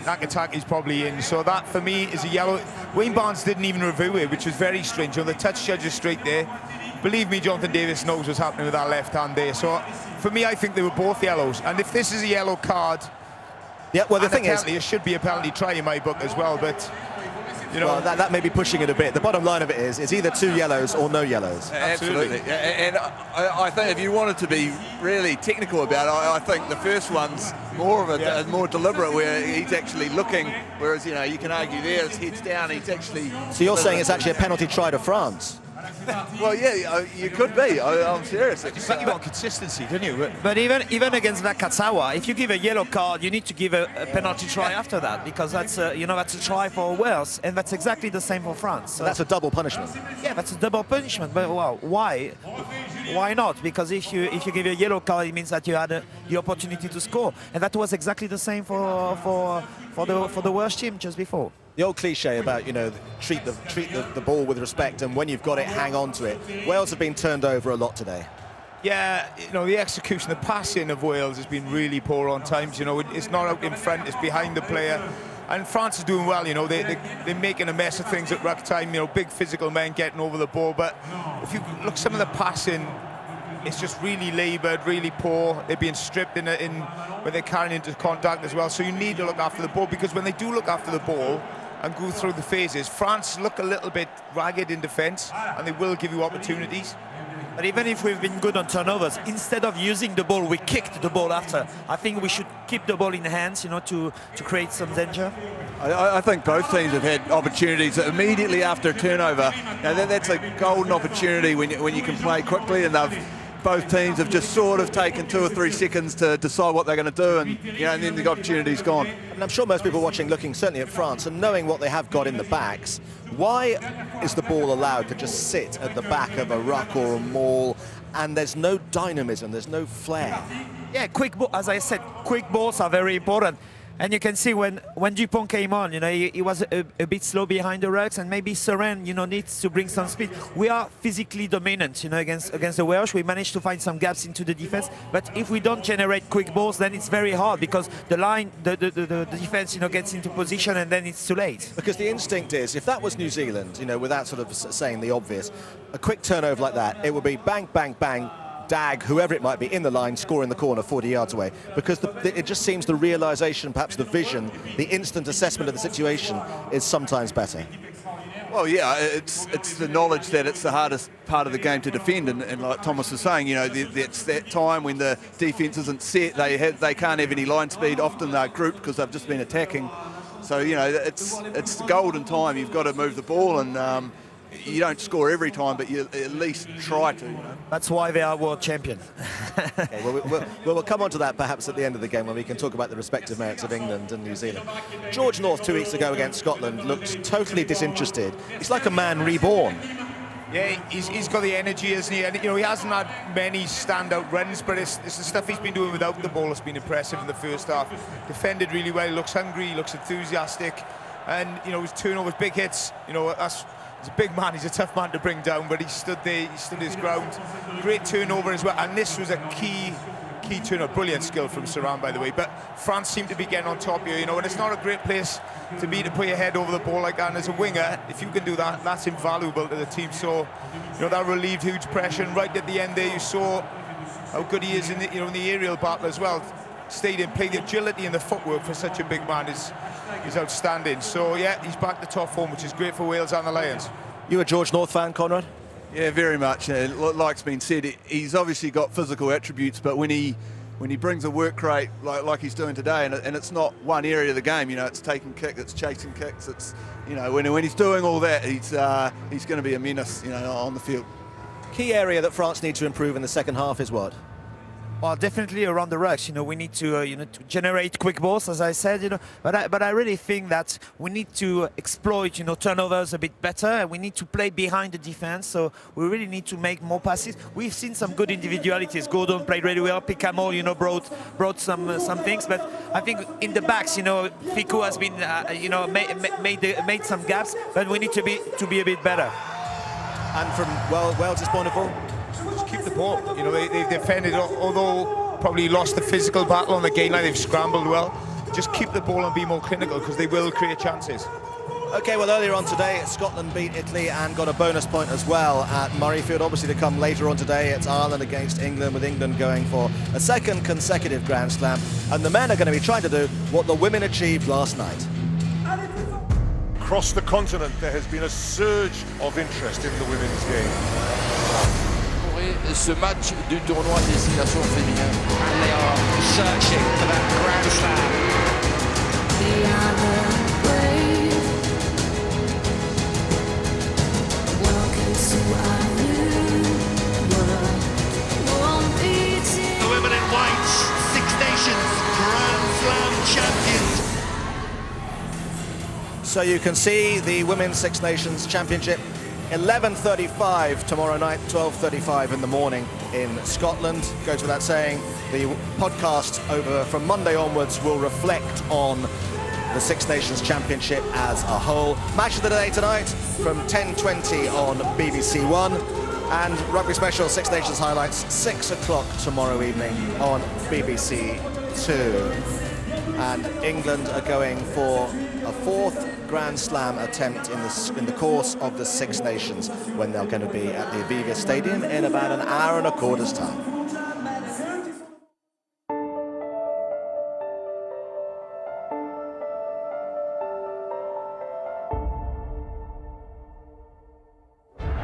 that attack is probably in. So that, for me, is a yellow. Wayne Barnes didn't even review it, which was very strange. The touch judge is straight there. Believe me, Jonathan Davis knows what's happening with that left hand there. So, for me, I think they were both yellows. And if this is a yellow card, yeah, well, the thing is, it should be a penalty try in my book as well, but... well, that may be pushing it a bit. The bottom line of it is, it's either 2 yellows or no yellows. Absolutely. And I think if you wanted to be really technical about it, I think the first one's more of a more deliberate, where he's actually looking, whereas, you can argue there, his head's down, he's actually... So you're saying it's actually a penalty try to France? Well, yeah, you could be. I'm serious. You want consistency, don't you? But even against Nakatsawa, if you give a yellow card, you need to give a penalty try after that, because that's that's a try for Wales, and that's exactly the same for France. So that's a double punishment. Yeah, that's a double punishment. But well, why? Why not? Because if you give a yellow card, it means that you had the opportunity to score, and that was exactly the same for the Welsh team just before. The old cliche about, treat the ball with respect, and when you've got it, hang on to it. Wales have been turned over a lot today. Yeah, the execution, the passing of Wales has been really poor on times. It's not out in front, it's behind the player. And France is doing well, they're making a mess of things at ruck time, big physical men getting over the ball. But if you look, some of the passing, it's just really laboured, really poor. They're being stripped in when they're carrying into contact as well. So you need to look after the ball, because when they do look after the ball and go through the phases, France look a little bit ragged in defence, and they will give you opportunities. But even if we've been good on turnovers, instead of using the ball, we kicked the ball after. I think we should keep the ball in hands, to create some danger. I think both teams have had opportunities immediately after a turnover. Now that's a golden opportunity when you can play quickly, and both teams have just sort of taken 2 or 3 seconds to decide what they're going to do, and and then the opportunity's gone. And I'm sure most people watching, looking certainly at France and knowing what they have got in the backs, why is the ball allowed to just sit at the back of a ruck or a maul, and there's no dynamism, there's no flair? Yeah, as I said, quick balls are very important. And you can see when Dupont came on, he was a bit slow behind the rucks, and maybe Seren, needs to bring some speed. We are physically dominant, against the Welsh. We managed to find some gaps into the defense, but if we don't generate quick balls, then it's very hard, because the line, the defense, gets into position, and then it's too late. Because the instinct is, if that was New Zealand, without sort of saying the obvious, a quick turnover like that, it would be bang, bang, bang, Dag, whoever it might be, in the line, score in the corner 40 yards away, because it just seems the realisation, perhaps the vision, the instant assessment of the situation is sometimes better. Well, yeah, it's the knowledge that it's the hardest part of the game to defend, and like Thomas was saying, it's that time when the defence isn't set, they can't have any line speed, often they're grouped because they've just been attacking. So, it's the golden time. You've got to move the ball, and you don't score every time, but you at least try to. That's why they are world champion. Okay, we'll come on to that perhaps at the end of the game, when we can talk about the respective merits of England and New Zealand. George North 2 weeks ago against Scotland looked totally disinterested. He's like a man reborn. Yeah, he's got the energy, isn't he? And he hasn't had many standout runs, but it's the stuff he's been doing without the ball that's been impressive in the first half. Defended really well. He looks hungry. He looks enthusiastic, and his turnovers, big hits. He's a big man, he's a tough man to bring down, but he stood there, he stood his ground. Great turnover as well, and this was a key turnover. Brilliant skill from Saran, by the way, but France seemed to be getting on top here, and it's not a great place to be, to put your head over the ball like that, and as a winger, if you can do that, that's invaluable to the team. So, that relieved huge pressure, and right at the end there, you saw how good he is in the, in the aerial battle as well. Stayed in play, the agility and the footwork for such a big man is outstanding. So yeah, he's back to top form, which is great for Wales and the Lions. You a George North fan, Conrad? Yeah, very much. Like's been said, he's obviously got physical attributes, but when he brings a work rate like he's doing today, and it's not one area of the game, it's taking kicks, it's chasing kicks, it's when he's doing all that, he's going to be a menace, on the field. Key area that France need to improve in the second half is what? Well, definitely around the rucks. We need to, to generate quick balls, as I said. But I really think that we need to exploit, turnovers a bit better, and we need to play behind the defense. So we really need to make more passes. We've seen some good individualities. Gordon played really well. Picamol, brought some things. But I think in the backs, Fico has been, made some gaps. But we need to be a bit better. And from Wales' point of view, just keep the ball. They've defended, although probably lost the physical battle on the game line. They've scrambled well. Just keep the ball and be more clinical, because they will create chances. Okay, well, earlier on today, Scotland beat Italy and got a bonus point as well at Murrayfield. Obviously, to come later on today, it's Ireland against England, with England going for a second consecutive Grand Slam. And the men are going to be trying to do what the women achieved last night. Across the continent, there has been a surge of interest in the women's game. Ce match du tournoi Destination Féminin. And they are searching for that Grand Slam. We are the brave. Welcome to our new world. Won't be The women in white, Six Nations Grand Slam champions. So you can see the Women's Six Nations Championship, 11:35 tomorrow night, 12:35 in the morning in Scotland. Goes without saying, the podcast over from Monday onwards will reflect on the Six Nations Championship as a whole. Match of the day tonight from 10:20 on BBC One, and Rugby Special Six Nations highlights 6 o'clock tomorrow evening on BBC Two. And England are going for a fourth Grand Slam attempt in the course of the Six Nations, when they're going to be at the Aviva Stadium in about an hour and a quarter's time.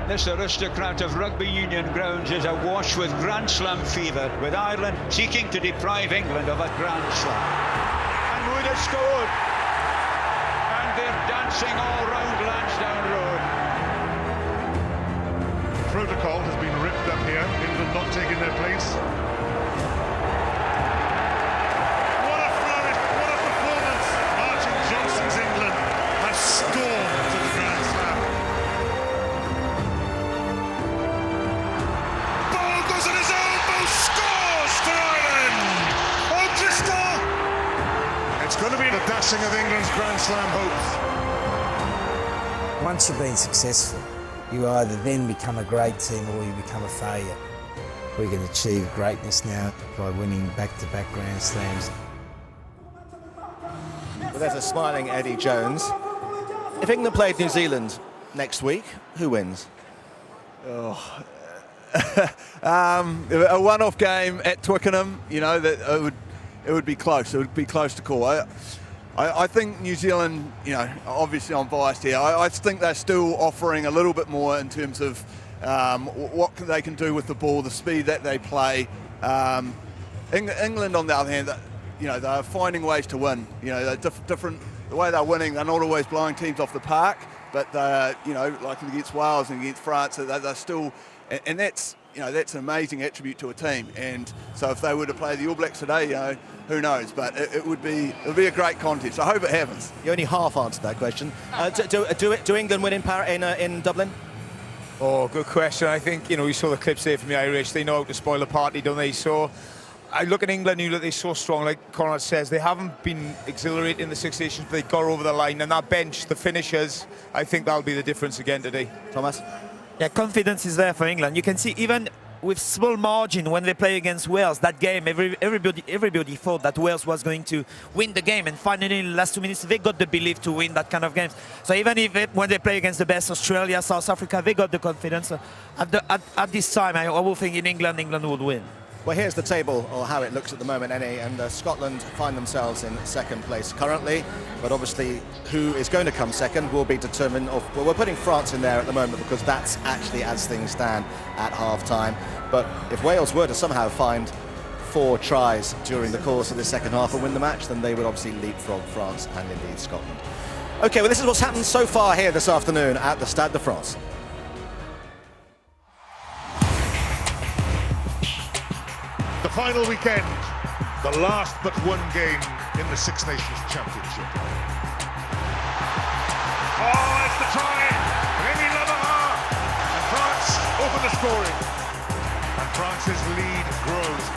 This aristocrat of rugby union grounds is awash with Grand Slam fever, with Ireland seeking to deprive England of a Grand Slam. And Wood has scored. And they're dancing all round Lansdowne Road. Protocol has been ripped up here. England not taking their place. What a flourish, what a performance. Martin Johnson's England has stormed to the Grand Slam. Ball goes at his elbow, scores for Ireland. Ozzeh. It's going to be the dashing of England's Grand Slam hopes. Once you've been successful, you either then become a great team or you become a failure. We can achieve greatness now by winning back-to-back Grand Slams. Well, there's a smiling Eddie Jones. If England played New Zealand next week, who wins? Oh. A one-off game at Twickenham, that it would be close. It would be close to call. I think New Zealand, obviously I'm biased here. I think they're still offering a little bit more in terms of what they can do with the ball, the speed that they play. England, on the other hand, they're finding ways to win. They're different. The way they're winning, they're not always blowing teams off the park, but like against Wales and against France, they're still, and that's an amazing attribute to a team. And so if they were to play the All Blacks today, who knows? But it would be a great contest. I hope it happens. You only half answered that question. Do England win in Dublin? Oh, good question. I think, we saw the clips there from the Irish. They know how to spoil a party, don't they? So I look at England, they're so strong. Like Conrad says, they haven't been exhilarating in the Six Nations, but they got over the line. And that bench, the finishers, I think that'll be the difference again today. Thomas? Yeah, confidence is there for England. You can see even with small margin when they play against Wales, that game, everybody thought that Wales was going to win the game, and finally in the last 2 minutes they got the belief to win that kind of games. So even if when they play against the best, Australia, South Africa, they got the confidence. At this time, I will think in England would win. Well, here's the table, or how it looks at the moment, and Scotland find themselves in second place currently, but obviously who is going to come second will be determined. Well, we're putting France in there at the moment because that's actually as things stand at half-time. But if Wales were to somehow find 4 tries during the course of the second half and win the match, then they would obviously leapfrog France and indeed Scotland. Okay, well, this is what's happened so far here this afternoon at the Stade de France. The final weekend, the last but one game in the Six Nations Championship. Oh, it's the try! Rémi Lamara! And France open the scoring. And France's lead grows.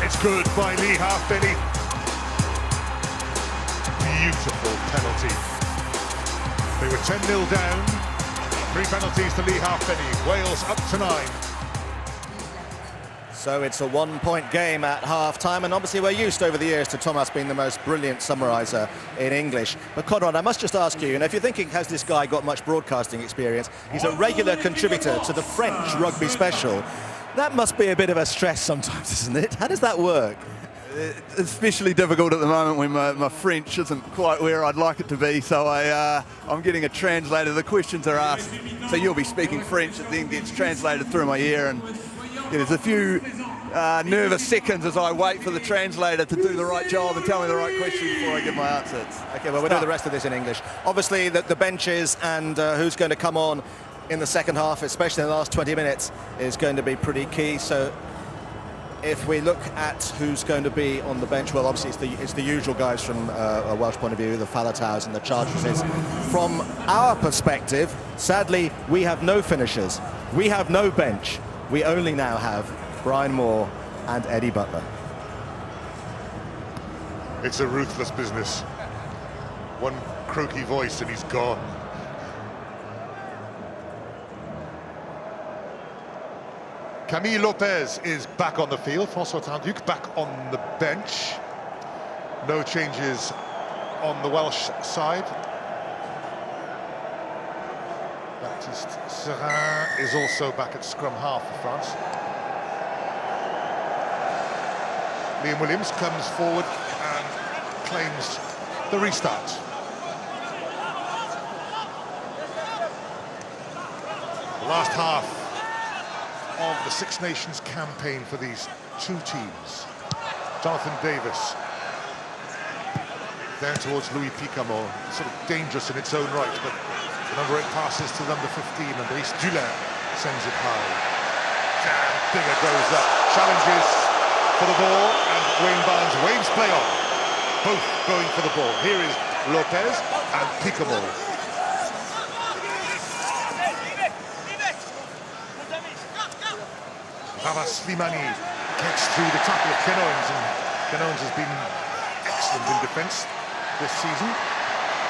It's good by Lee Halfpenny. Beautiful penalty. They were 10-0 down. 3 penalties to Lee Halfpenny. Wales up to 9. So it's a 1-point game at half-time, and obviously we're used over the years to Thomas being the most brilliant summariser in English. But Conrad, I must just ask you, if you're thinking, has this guy got much broadcasting experience? He's a regular contributor to the French Rugby Special. That must be a bit of a stress sometimes, isn't it? How does that work? It's especially difficult at the moment when my French isn't quite where I'd like it to be, so I'm getting a translator. The questions are asked, so you'll be speaking French, it then gets translated through my ear, and there's a few nervous seconds as I wait for the translator to do the right job and tell me the right question before I give my answers. Okay, well, we'll do the rest of this in English. Obviously, the benches and who's going to come on in the second half, especially in the last 20 minutes, is going to be pretty key. So if we look at who's going to be on the bench, well, obviously it's the usual guys from a Welsh point of view, the Falataus and the Chartreses. From our perspective, sadly, we have no finishers. We have no bench. We only now have Brian Moore and Eddie Butler. It's a ruthless business. One croaky voice and he's gone. Camille Lopez is back on the field. François Tanduc back on the bench. No changes on the Welsh side. Baptiste Serin is also back at scrum half for France. Liam Williams comes forward and claims the restart. The last half of the Six Nations campaign for these two teams. Jonathan Davis down towards Louis Picamol, sort of dangerous in its own right, but number 8 passes to number 15, and Brice Dulin sends it high. Dan Bigger goes up, challenges for the ball, and Wayne Barnes waves play on. Both going for the ball. Here is Lopez and Picamol. Ravas Slimani gets through the tackle of Ken Owens, and Ken Owens has been excellent in defence this season.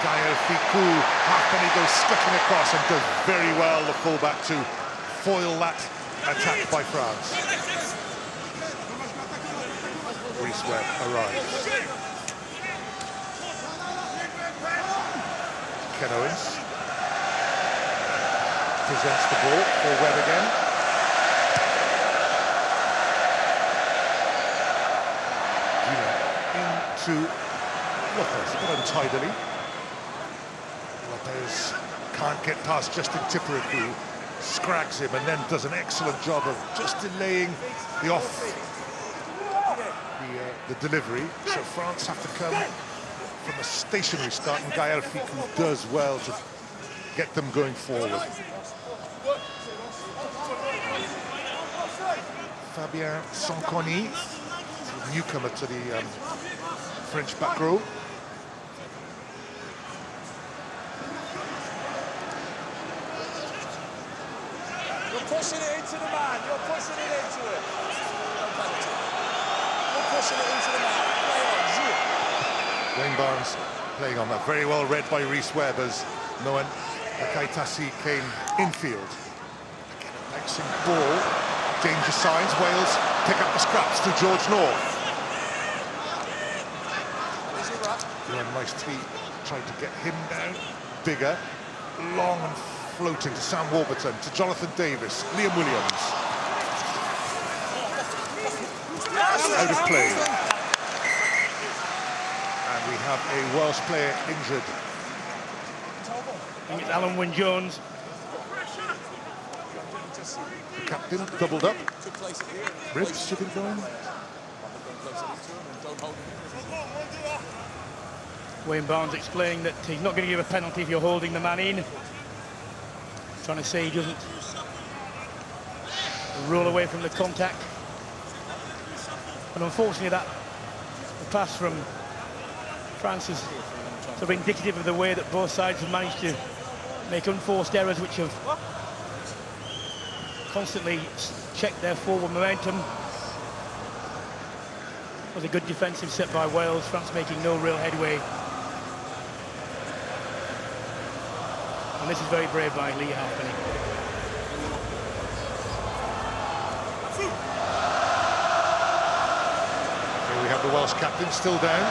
Gaël Ficou, Halfpenny goes scuffing across and does very well, the fullback, to foil that attack by France. Reece Webb arrives. Ken Owens presents the ball for Webb again. Into Lopez, a bit untidily. Lopez can't get past Justin Tipuric, who scrags him and then does an excellent job of just delaying the the delivery. So France have to come from a stationary start, and Gaël Ficou does well to get them going forward. Fabien Sanconi, newcomer to the French back row. You're pushing it into the man. You're pushing it into it. You're pushing it into the man. Play on, Zhu. Wayne Barnes playing on that. Very well read by Reece Webb as Noan Akaitasi came infield. Again, a bouncing ball. Danger signs. Wales pick up the scraps to George North. Nice tee, tried to get him down. Bigger, long and floating to Sam Warburton, to Jonathan Davis, Liam Williams. Out of play. And we have a Welsh player injured. I think it's Alan Wynne-Jones. The captain doubled up. Ribs should be going. Wayne Barnes explaining that he's not going to give a penalty if you're holding the man in. Trying to say he doesn't roll away from the contact. And unfortunately the pass from France is sort of indicative of the way that both sides have managed to make unforced errors which have constantly checked their forward momentum. It was a good defensive set by Wales, France making no real headway. And this is very brave by Lee Halfpenny. Here we have the Welsh captain still down.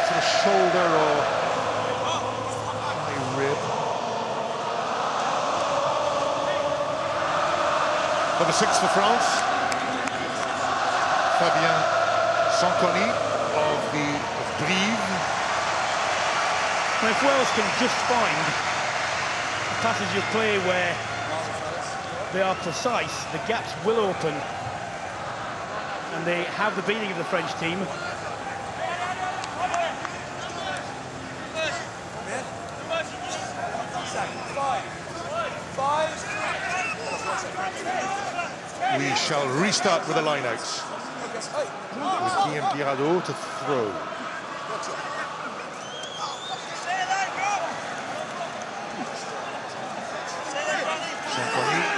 Sort of shoulder or high rib. Number 6 for France. Fabien Sanconi of Brive. Well, if Wales can just find passage of play where they are precise, the gaps will open and they have the beating of the French team. We shall restart with the lineouts. With Guillaume Guiraud to throw.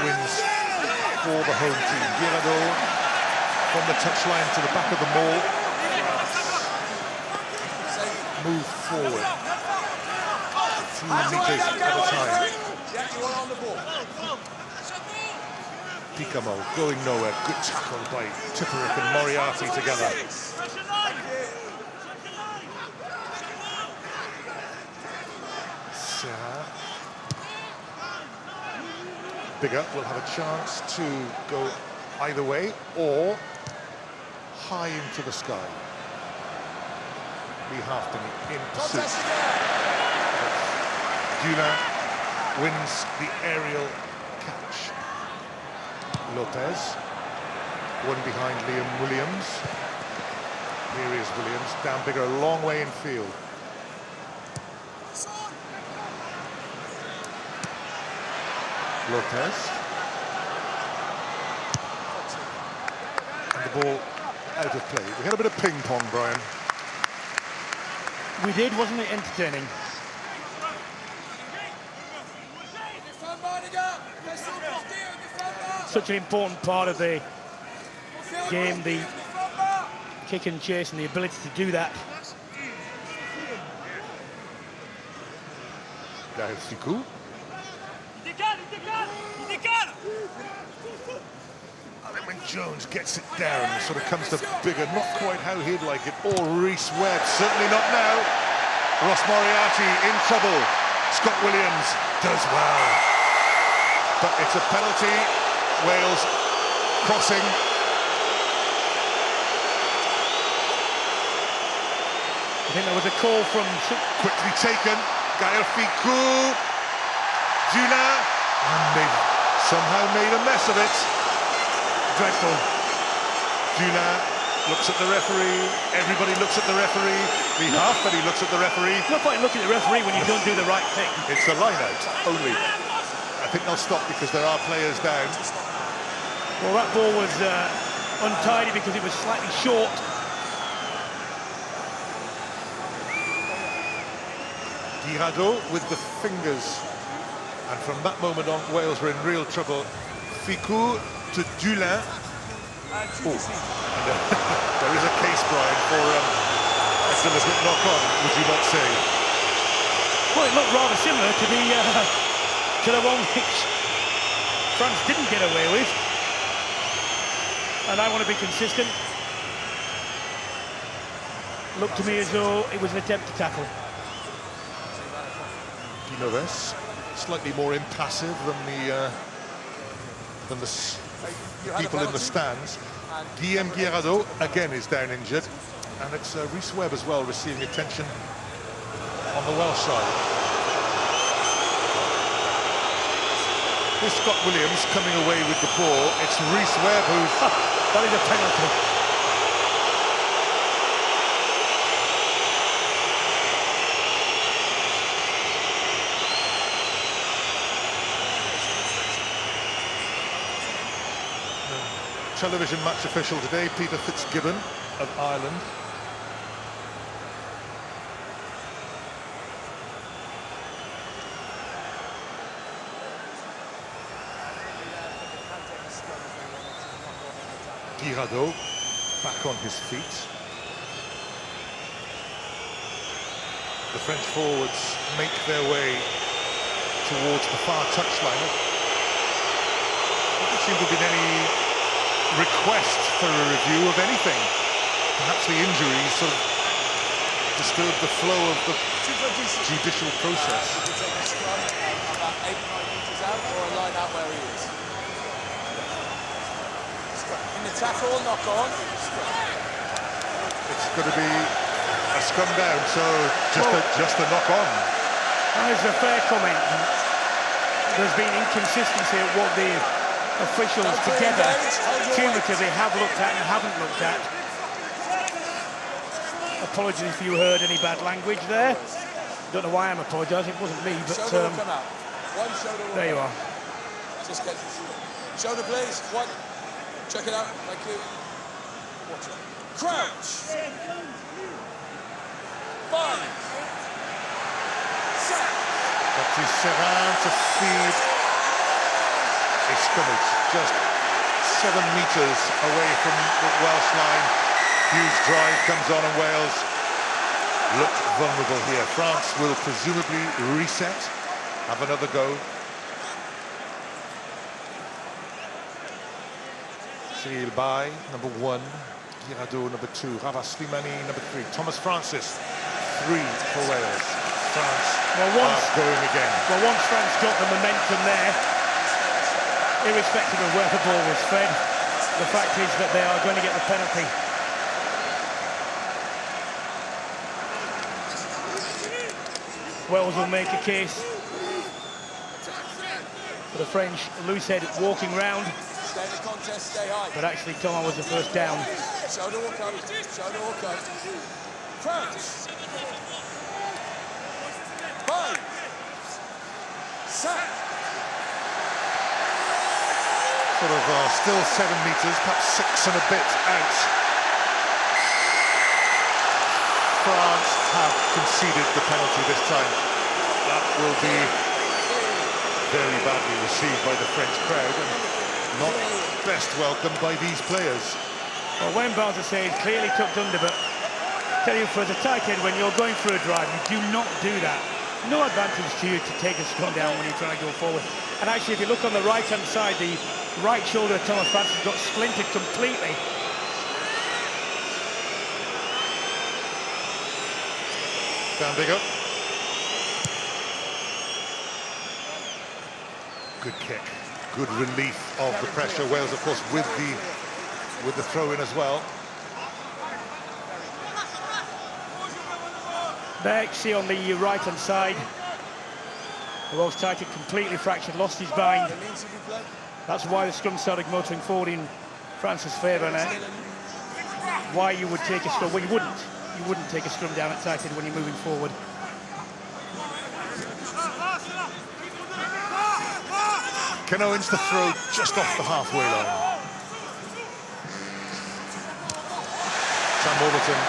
Wins for the home team. Guiraud from the touchline to the back of the maul. Move forward. 2 meters at a time. Picamo going nowhere. Good tackle by Tipperick and Moriarty together. Bigger will have a chance to go either way or high into the sky. Lee Halfpenny in pursuit. Dulin wins the aerial catch. Lopez, one behind Liam Williams. Here is Williams, down Bigger, a long way in field. Lopez. And the ball out of play. We had a bit of ping-pong, Brian. We did, wasn't it entertaining? Such an important part of the game, the kick and chase and the ability to do that. Gaël Ficou. And then when Jones gets it down, sort of comes to Bigger, not quite how he'd like it, or Rhys Webb, certainly not now. Ross Moriarty in trouble. Scott Williams does well. But it's a penalty. Wales crossing. I think there was a call from... Quickly taken. Gaël Ficou. Dulin. And they've somehow made a mess of it. Dreadful. Dulin looks at the referee. Everybody looks at the referee. Lee Halfpenny looks at the referee. No point looking at the referee when you don't do the right thing. It's a line-out only. I think they'll stop because there are players down. Well, that ball was untidy because it was slightly short. Guiraud with the fingers. And from that moment on, Wales were in real trouble. Ficou to Dulin. Oh, and, there is a case, Brian, for a deliberate knock-on, would you not say? Well, it looked rather similar to the one which France didn't get away with. And I want to be consistent. Looked to me as though it was an attempt to tackle. Guinoves, slightly more impassive than the people in the stands. Guillaume Guiraud again is down injured, and it's Rhys Webb as well receiving attention on the Welsh side. Here's Scott Williams coming away with the ball. It's Rhys Webb who's... That is a penalty. No, television match official today, Peter Fitzgibbon of Ireland. Guirado back on his feet. The French forwards make their way towards the far touchline. There doesn't seem to have been any request for a review of anything. Perhaps the injuries sort of disturbed the flow of the judicial process. About 8-9 metres out or a line out where he is. In the tackle, knock on. It's going to be a scrum down, so just a knock on. That's a fair comment. There's been inconsistency at what the officials together cumulatively have looked at and haven't looked at. Apologies if you heard any bad language there. Don't know why I'm apologising. It wasn't me, but there you are. Just get shoulder, please. One. Check it out. Thank you. Watch it. Crouch. 5. Baptiste Serran to feed a scrimmage just 7 metres away from the Welsh line. Huge drive comes on and Wales look vulnerable here. France will presumably reset, have another go. Cyril Bay, number 1. Guirado, number 2. Ravas Slimani, number 3. Thomas Francis, 3 for Wales. France are going again. Well, once France got the momentum there, irrespective of where the ball was fed, the fact is that they are going to get the penalty. Wales will make a case for the French loose head walking round. Stay in the contest, stay high. But actually, Thomas was the first down. Shoulder walk up, shoulder walk up. Crouch. 5. Set. Sort of still 7 metres, perhaps 6 and a bit out. France have conceded the penalty this time. That will be very badly received by the French crowd and not best welcomed by these players. Well, Wayne Barnes says clearly tucked under, but I tell you, for the tight end, when you're going for a drive, you do not do that. No advantage to you to take a scrum down when you try to go forward. And actually, if you look on the right-hand side, the right shoulder of Thomas Francis got splintered completely. Down bigger. Good kick. Good relief of the pressure. Wales, of course, with the throw-in as well. There, see on the right-hand side, the Welsh tight end completely fractured, lost his bind. That's why the scrum started motoring forward in France's favour. And why you would take a scrum? Well, you wouldn't take a scrum down at tight end when you're moving forward. Ken Owens to throw just off the halfway line. Sam Warburton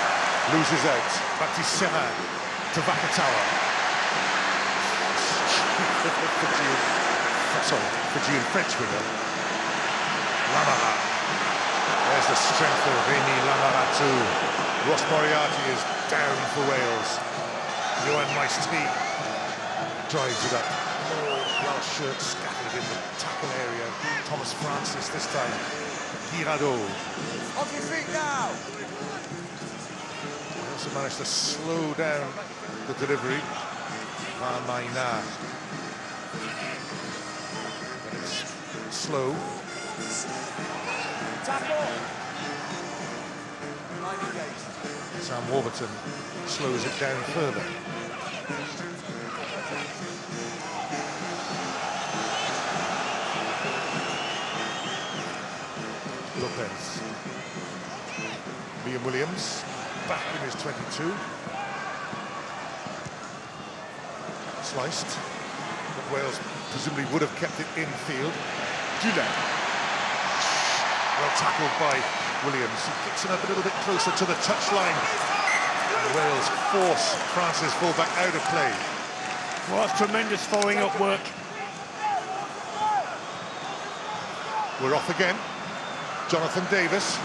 loses out. Baptiste Serran to Vakatawa. Fijian French winger. Lamara. There's the strength of Rémi Lamara too. Ross Moriarty is down for Wales. Johan Maestri drives it up. Welsh shirt scattered in the tackle area. Thomas Francis this time. Guirado. Off your feet now. They also managed to slow down the delivery. Maina. But it's slow. Sam Warburton slows it down further. Lopez. Liam Williams, back in his 22. Sliced, but Wales presumably would have kept it in field. Dulac. Well tackled by Williams. He gets him up a little bit closer to the touchline. Wales force France's fullback out of play. Well, that's tremendous following up work. We're off again. Jonathan Davis.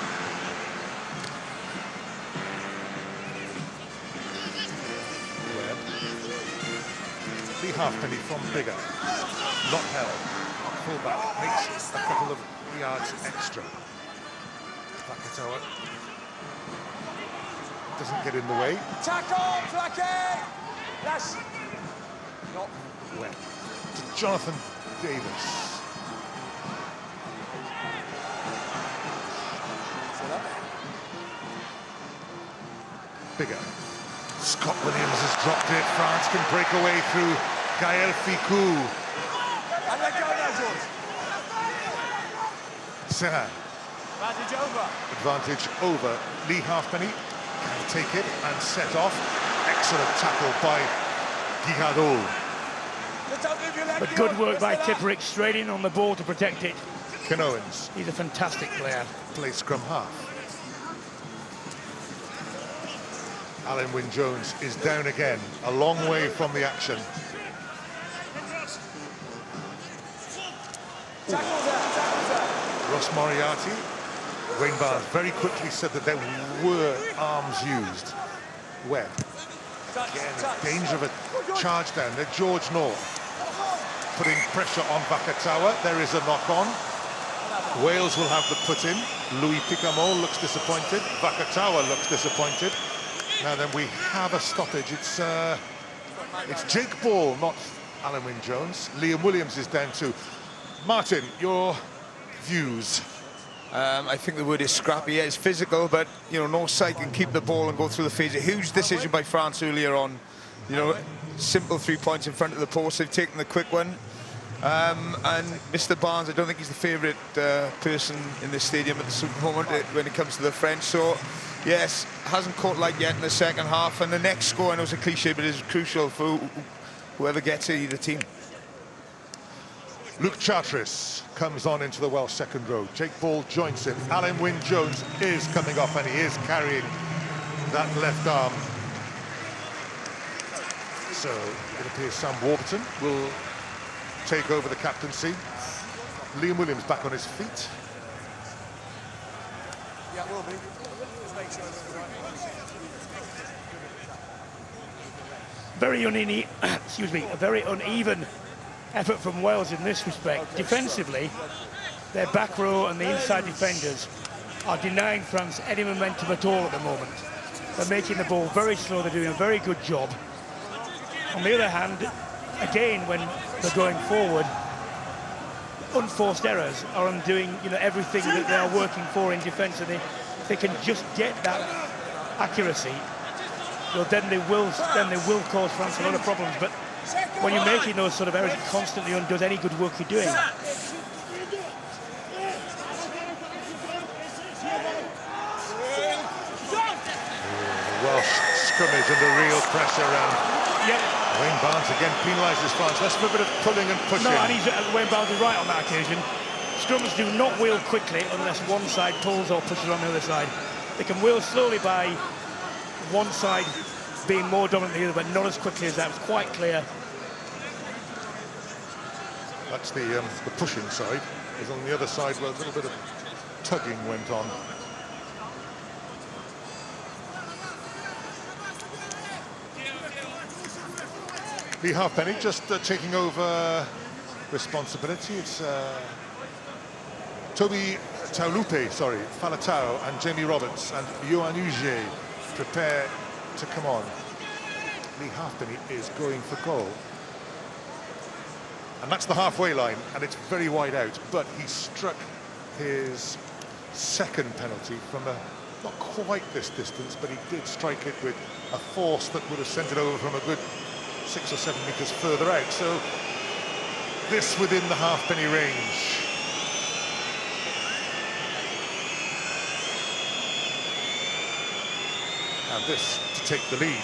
Webb. Lee Halfpenny from Bigger. Not held. Fullback makes a couple of yards extra. Vakatawa doesn't get in the way. Tackle, plaqué! Lash. No. Webb to Jonathan Davis. Bigger. Scott Williams has dropped it. France can break away through Gaël Ficou. And let go now, George. Serra. Advantage over. Advantage over. Lee Halfpenny can take it and set off. Excellent tackle by Guijarol. But good work by Tipperick, straight in on the ball to protect it. Ken Owens. He's a fantastic player. Play scrum half. Alan Wynne-Jones is down again, a long way from the action. Ross Moriarty. Wayne Barnes very quickly said that there were arms used. Webb. Again, danger of a charge down there. George North putting pressure on Vakatawa. There is a knock-on. Wales will have the put-in. Louis Picamol looks disappointed. Vakatawa looks disappointed. Now then, we have a stoppage. It's Jake Ball, not Alan Wynne-Jones. Liam Williams is down too. Martin, your views? I think the word is scrappy. Yeah, it's physical, but you know, no side can keep the ball and go through the phase. A huge decision by France earlier on. You know, simple 3 points in front of the post. They've taken the quick one. And Mr. Barnes, I don't think he's the favourite person in this stadium at this moment when it comes to the French. So, yes, hasn't caught light yet in the second half. And the next score, I know it's a cliche, but is crucial for whoever gets it, either team. Luke Charteris comes on into the Welsh second row. Jake Ball joins him. Alan Wynne-Jones is coming off and he is carrying that left arm. So it appears Sam Warburton will take over the captaincy. Liam Williams back on his feet. Yeah, it will be. Just make sure it's right. A very uneven effort from Wales in this respect. Defensively, their back row and the inside defenders are denying France any momentum at all at the moment. They're making the ball very slow. They're doing a very good job. On the other hand, again, when they're going forward, unforced errors are undoing, everything that they are working for in defence. And if they can just get that accuracy, well, then they will cause France a lot of problems. But when you're making those sort of errors, it constantly undoes any good work you're doing. The Welsh scrimmage under real pressure around. Yep. Wayne Barnes again penalises France. Let's have a bit of pulling and pushing. No, and Wayne Barnes is right on that occasion. Scrums do not wheel quickly unless one side pulls or pushes on the other side. They can wheel slowly by one side being more dominant than the other, but not as quickly as that. It was quite clear. That's the pushing side. Is on the other side where a little bit of tugging went on. Lee Halfpenny just taking over responsibility. It's Toby Falatau and Jamie Roberts and Yohan Uge prepare to come on. Lee Halfpenny is going for goal. And that's the halfway line, and it's very wide out, but he struck his second penalty from not quite this distance, but he did strike it with a force that would have sent it over from a good 6 or 7 metres further out. So this within the Halfpenny range. And this to take the lead.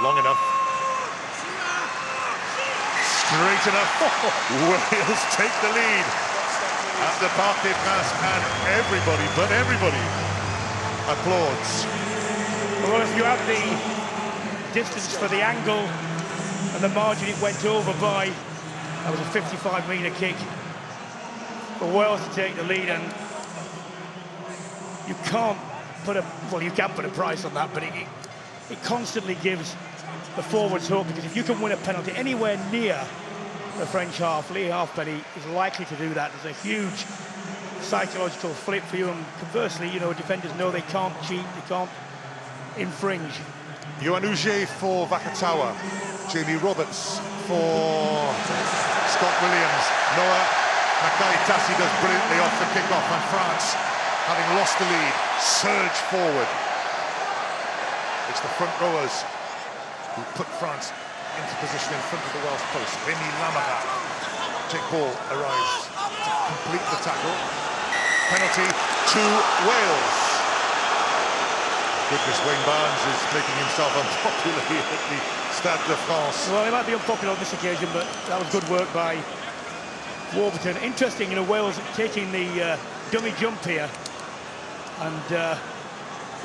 Long enough. Straight enough. Wales take the lead at the Parc des Princes, and everybody, but everybody, applauds. Well, if you have the distance for the angle and the margin it went over by, that was a 55-metre kick for Wales to take the lead, and you can't put a, well, you can put a price on that, but it constantly gives the forwards hope, because if you can win a penalty anywhere near the French half, Lee Halfpenny is likely to do that. There's a huge psychological flip for you, and conversely, you know, defenders know they can't cheat, they can't infringe. Yoann Ozzeh for Vakatawa, Jamie Roberts for Scott Williams, Noah Nakai-Tassi does brilliantly off the kick-off, and France, having lost the lead, surge forward. It's the front rowers who put France into position in front of the Welsh post. Rémi Lamara, take ball, arrives to complete the tackle. Penalty to Wales. Goodness, Wayne Barnes is making himself unpopular here at the Stade de France. Well, he might be unpopular on this occasion, but that was good work by Warburton. Interesting, you know, Wales taking the dummy jump here and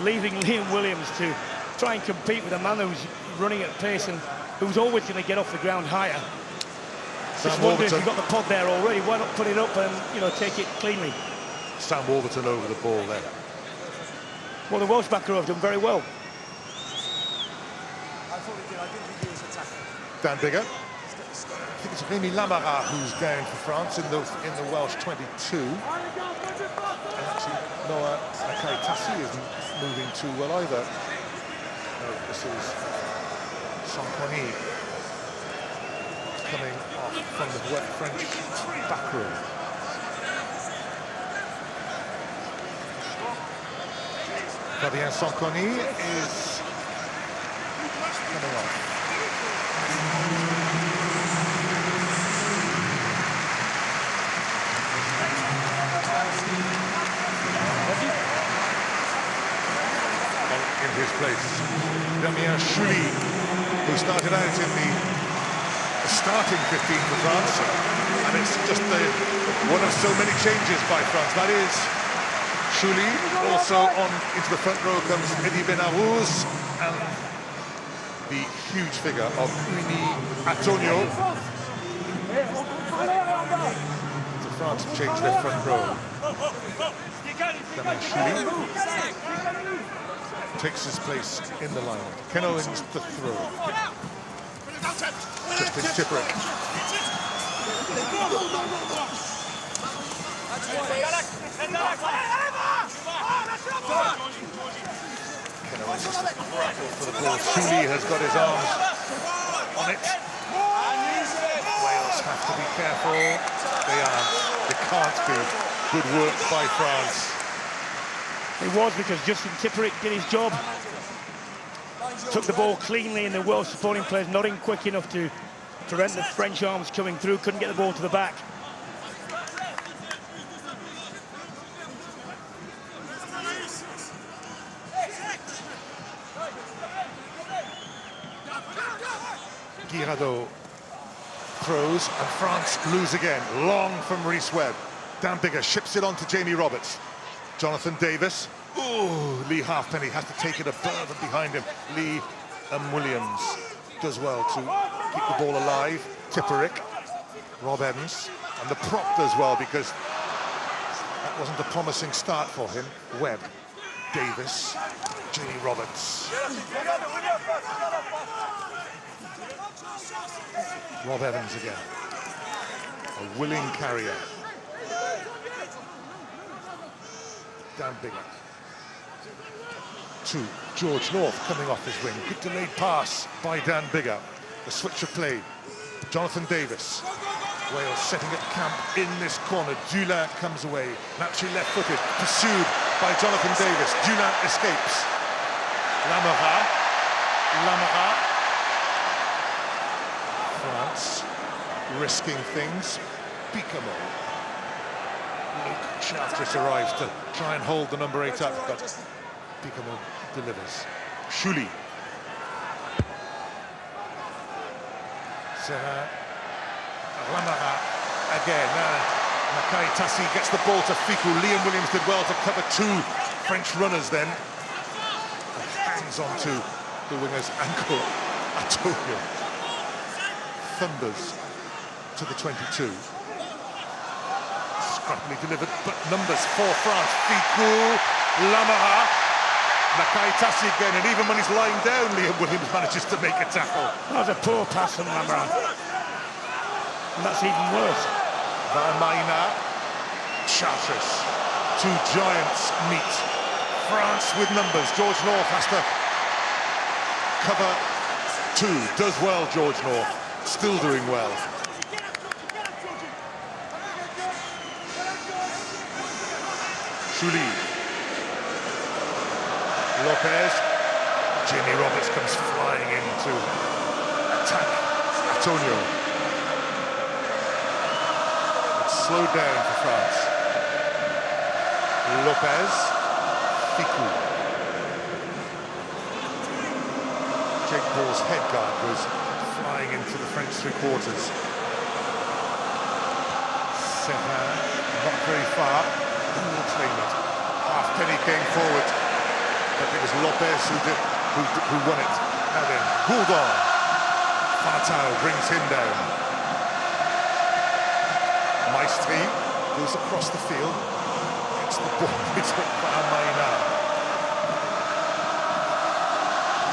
leaving Liam Williams to try and compete with a man who's running at pace and who's always going to get off the ground higher. Just wonder if you've got the pod there already, why not put it up and, you know, take it cleanly? Sam Warburton over the ball there. Well, the Welsh back row have done very well. Dan Biggar. I think it's Rémi Lamara who's down for France in the Welsh 22. And actually, Noah Nakai-Tassi isn't moving too well either. No, this is Sankoni coming off from the wet French back row. Fabien Sankoni is coming off. In his place, Damien Chouli, who started out in the starting 15 for France, and it's just one of so many changes by France. That is Chouli. Also on into the front row comes Eddie Benarouz, and the huge figure of Uni Antonio. So France have changed their front row. Damien Chouli takes his place in the line. Ken Owens to throw. Justin Tipperick. Ken Owens is grapple for the ball. Chouli has got his arms on it. Wales have to be careful. They aren't. They can't be. Good work by France. It was, because Justin Tipperick did his job. Took the ball cleanly, and the Welsh supporting players not in quick enough to prevent the French arms coming through. Couldn't get the ball to the back. Guirado throws, and France lose again. Long from Rhys Webb. Dan Biggar ships it on to Jamie Roberts. Jonathan Davis. Ooh, Lee Halfpenny has to take it a further behind him. Lee Williams does well to keep the ball alive. Tipperick, Rob Evans, and the prop does well, because that wasn't a promising start for him. Webb, Davis, Jamie Roberts. Rob Evans again. A willing carrier. Dan Biggar. To George North coming off his wing. Good delayed pass by Dan Biggar. The switch of play. Jonathan Davis. Wales setting up camp in this corner. Dulin comes away. Naturally left-footed. Pursued by Jonathan Davis. Dulin escapes. Lamara. France risking things. Bicamo. Luke Chartres arrives to try and hold the number 8 up, but Bicamo delivers. Chouli. Serra, Lamara again. Nakai Tassi gets the ball to Fiku. Liam Williams did well to cover two French runners then. Hangs onto the winger's ankle. Antonio thunders to the 22. Scrappily delivered, but numbers for France. Fiku, Lamara, Nakai Tassi again, and even when he's lying down, Liam Williams manages to make a tackle. That was a poor pass from Lamara. And that's even worse. Vermaina, Chartres. Two giants meet. France with numbers. George North has to cover two. Does well, George North. Still doing well. Chouli. Lopez. Jamie Roberts comes flying in to attack Antonio. It's slowed down for France. Lopez. Fiku. Jake Paul's head guard goes flying into the French three-quarters. Serra, not very far. Will claim it. Halfpenny came forward, but it was Lopez who won it. Now then, Gouldon. Fatau brings him down. Maestri goes across the field. Gets the ball. It's Vermaina.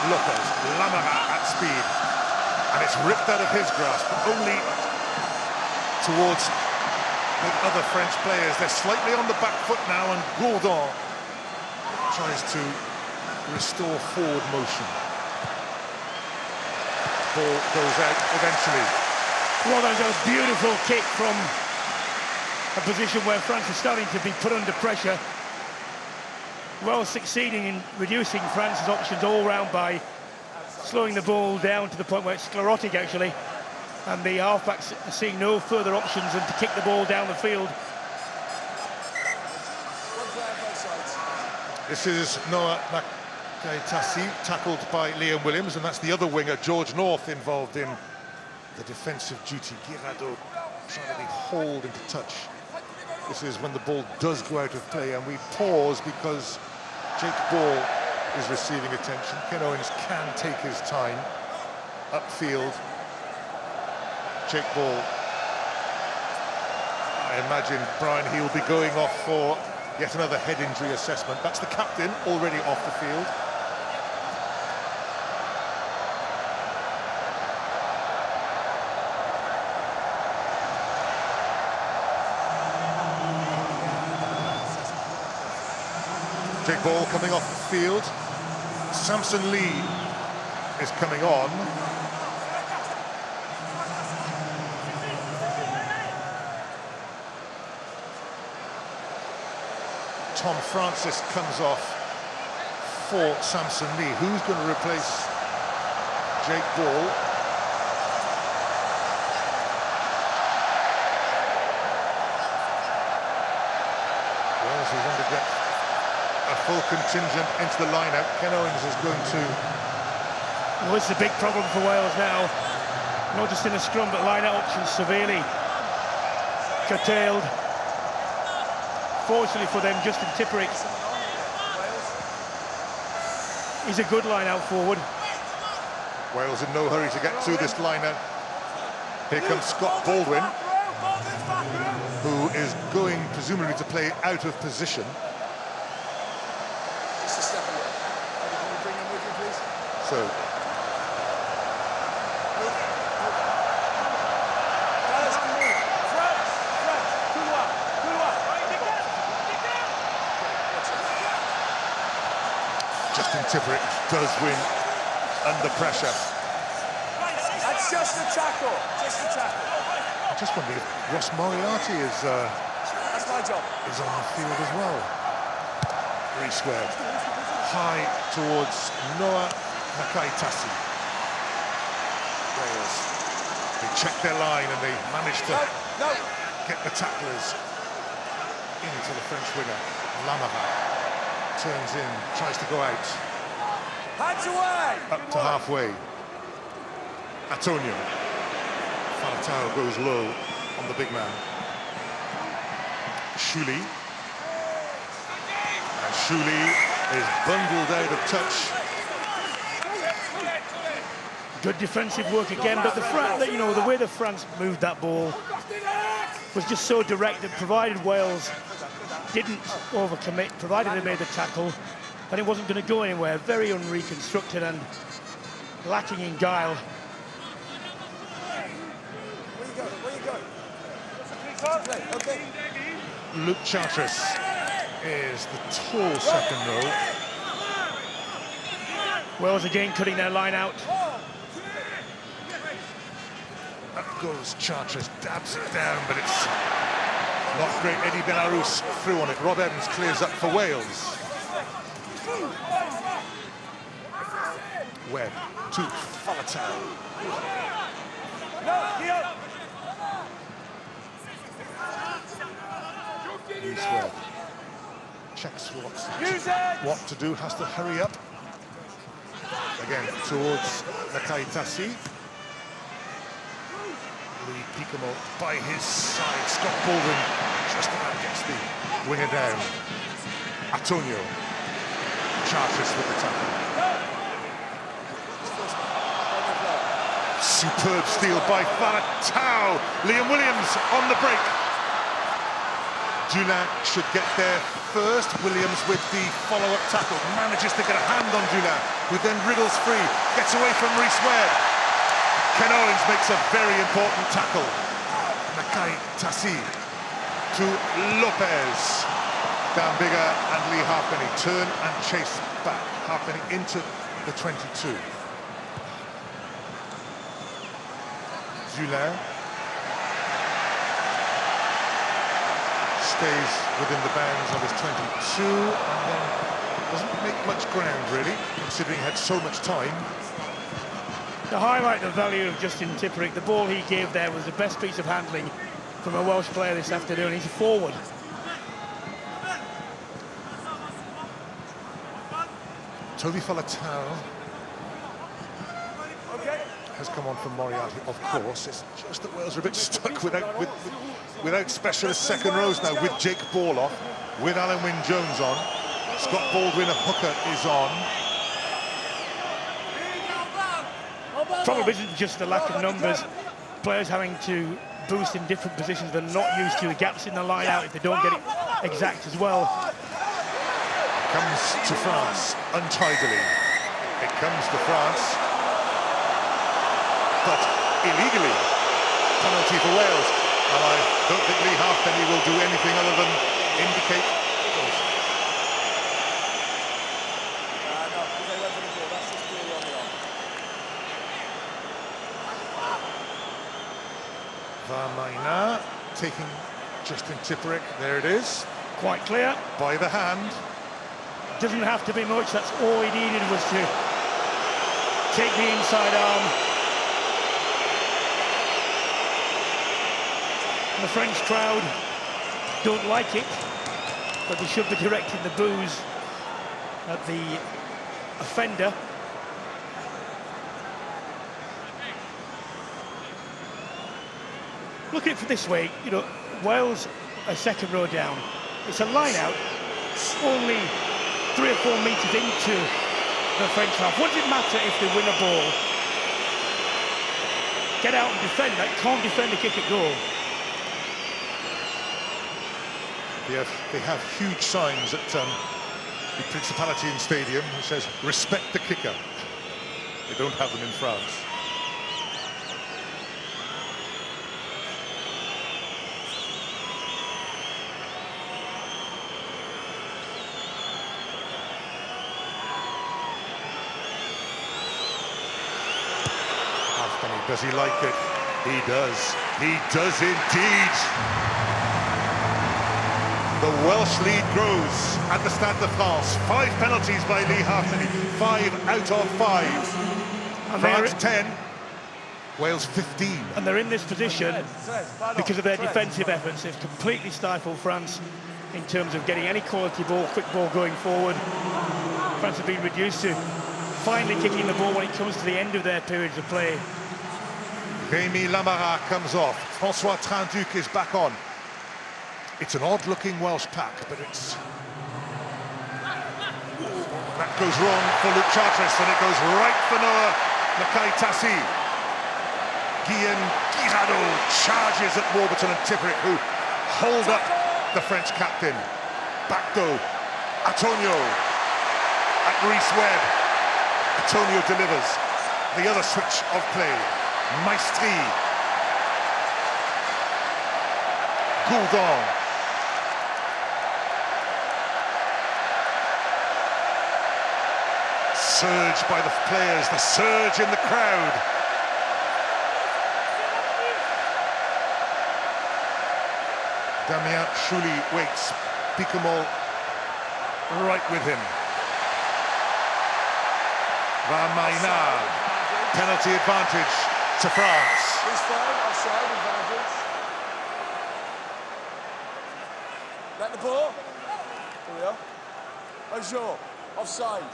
Lopez, Lamara at speed. And it's ripped out of his grasp, but only towards the other French players. They're slightly on the back foot now, and Gouldon tries to restore forward motion. Ball goes out eventually. Well, that was a beautiful kick from a position where France is starting to be put under pressure. Well, succeeding in reducing France's options all round by slowing the ball down to the point where it's sclerotic, actually. And the halfbacks are seeing no further options than to kick the ball down the field. This is Noah Nakaitasi, tackled by Liam Williams, and that's the other winger, George North, involved in the defensive duty. Guirado trying to be hauled into touch. This is when the ball does go out of play, and we pause because Jake Ball is receiving attention. Ken Owens can take his time upfield. Jake Ball, I imagine, Brian, he will be going off for yet another head injury assessment. That's the captain already off the field. Jake Ball coming off the field. Samson Lee is coming on. Tom Francis comes off for Samson Lee. Who's going to replace Jake Ball? Wales is going to get a full contingent into the lineup. Ken Owens is going to... Well, it's a big problem for Wales now. Not just in the scrum, but line-out options severely curtailed. Fortunately for them, Justin Tipperick is a good line-out forward. Wales in no hurry to get through this line-out. Here comes Scott Baldwin, who is going, presumably, to play out of position. Just a step away. Can you bring him with you, please? So... Justin Tipperick does win under pressure. That's just a tackle. Just a tackle. I just wonder if Ross Moriarty is That's my job. is on the field as well. Reece Webb high towards Noah Nakaitasi. Wales, they check their line and they manage to get the tacklers into the French winger. Lamara turns in, tries to go out. Hands away! Up to halfway. Antonio. Falatau goes low on the big man. Shuli. And Shuli is bundled out of touch. Good defensive work again, but the way the France moved that ball was just so direct that provided Wales didn't overcommit, provided they made the tackle, then it wasn't going to go anywhere. Very unreconstructed and lacking in guile. Okay. Luke Chartres is the tall second row. Wales again cutting their line out. Up goes Chartres, dabs it down, but it's not great. Eddie Belarus through on it. Rob Evans clears up for Wales. Webb to Falatau. Reece Webb checks what to do, has to hurry up. Again towards Nakai Tassi. Louis Picamo by his side. Scott Baldwin just about gets the winger down. Antonio. Chartres with the tackle. Superb steal by Falatau. Liam Williams on the break. Dulin should get there first. Williams with the follow-up tackle. Manages to get a hand on Dulin, who then wriggles free. Gets away from Reece Webb. Ken Owens makes a very important tackle. Nakai Tassi to Lopez. Dan Bigger and Lee Halfpenny turn and chase back. Halfpenny into the 22. Dulin stays within the bounds of his 22 and then doesn't make much ground really, considering he had so much time. To highlight the value of Justin Tipuric, the ball he gave there was the best piece of handling from a Welsh player this afternoon. He's a forward. Toby Falatau has come on from Moriarty, of course. It's just that Wales are a bit stuck without specialist second rows now, with Jake Borloff, with Alan Wynne-Jones on. Scott Baldwin, a hooker, is on. Probably isn't just the lack of numbers, players having to boost in different positions they're not used to, the gaps in the line out if they don't get it exact as well. Comes to France untidily. It comes to France, but illegally. Penalty for Wales, and I don't think Lee Halfpenny will do anything other than indicate. Varmaina taking Justin Tipuric, there it is. Quite clear. By the hand. Doesn't have to be much, that's all he needed was to take the inside arm. And the French crowd don't like it, but they should be directing the boos at the offender. Look at it this way, you know, Wales a second row down. It's a line out, only 3 or 4 metres into the French half. What does it matter if they win a ball? Get out and defend. They can't defend a kick at goal. They have huge signs at the Principality in Stadium that says, respect the kicker. They don't have them in France. Does he like it? He does. He does indeed. The Welsh lead grows at the Stade de France. 5 penalties by Lee Halfpenny. 5 out of 5. And France 10, Wales 15. And they're in this position because of their defensive efforts. They've completely stifled France in terms of getting any quality ball, quick ball going forward. France have been reduced to finally kicking the ball when it comes to the end of their periods of play. Rémi Lamara comes off. François Trinduc is back on. It's an odd-looking Welsh pack, but it's... That goes wrong for Luke Charteris, and it goes right for Noah Nakai-Tassi. Guillaume Guirado charges at Warburton and Tipperick, who hold up the French captain. Bacto, Antonio at Reece Webb. Antonio delivers. The other switch of play. Maestri. Gouldon. Surge by the players, the surge in the crowd. Damien Chouli waits. Picamol right with him. Van Maynard, penalty advantage to France. He's fine, offside advantage. Let the ball. Here we are. Ozzeh, offside.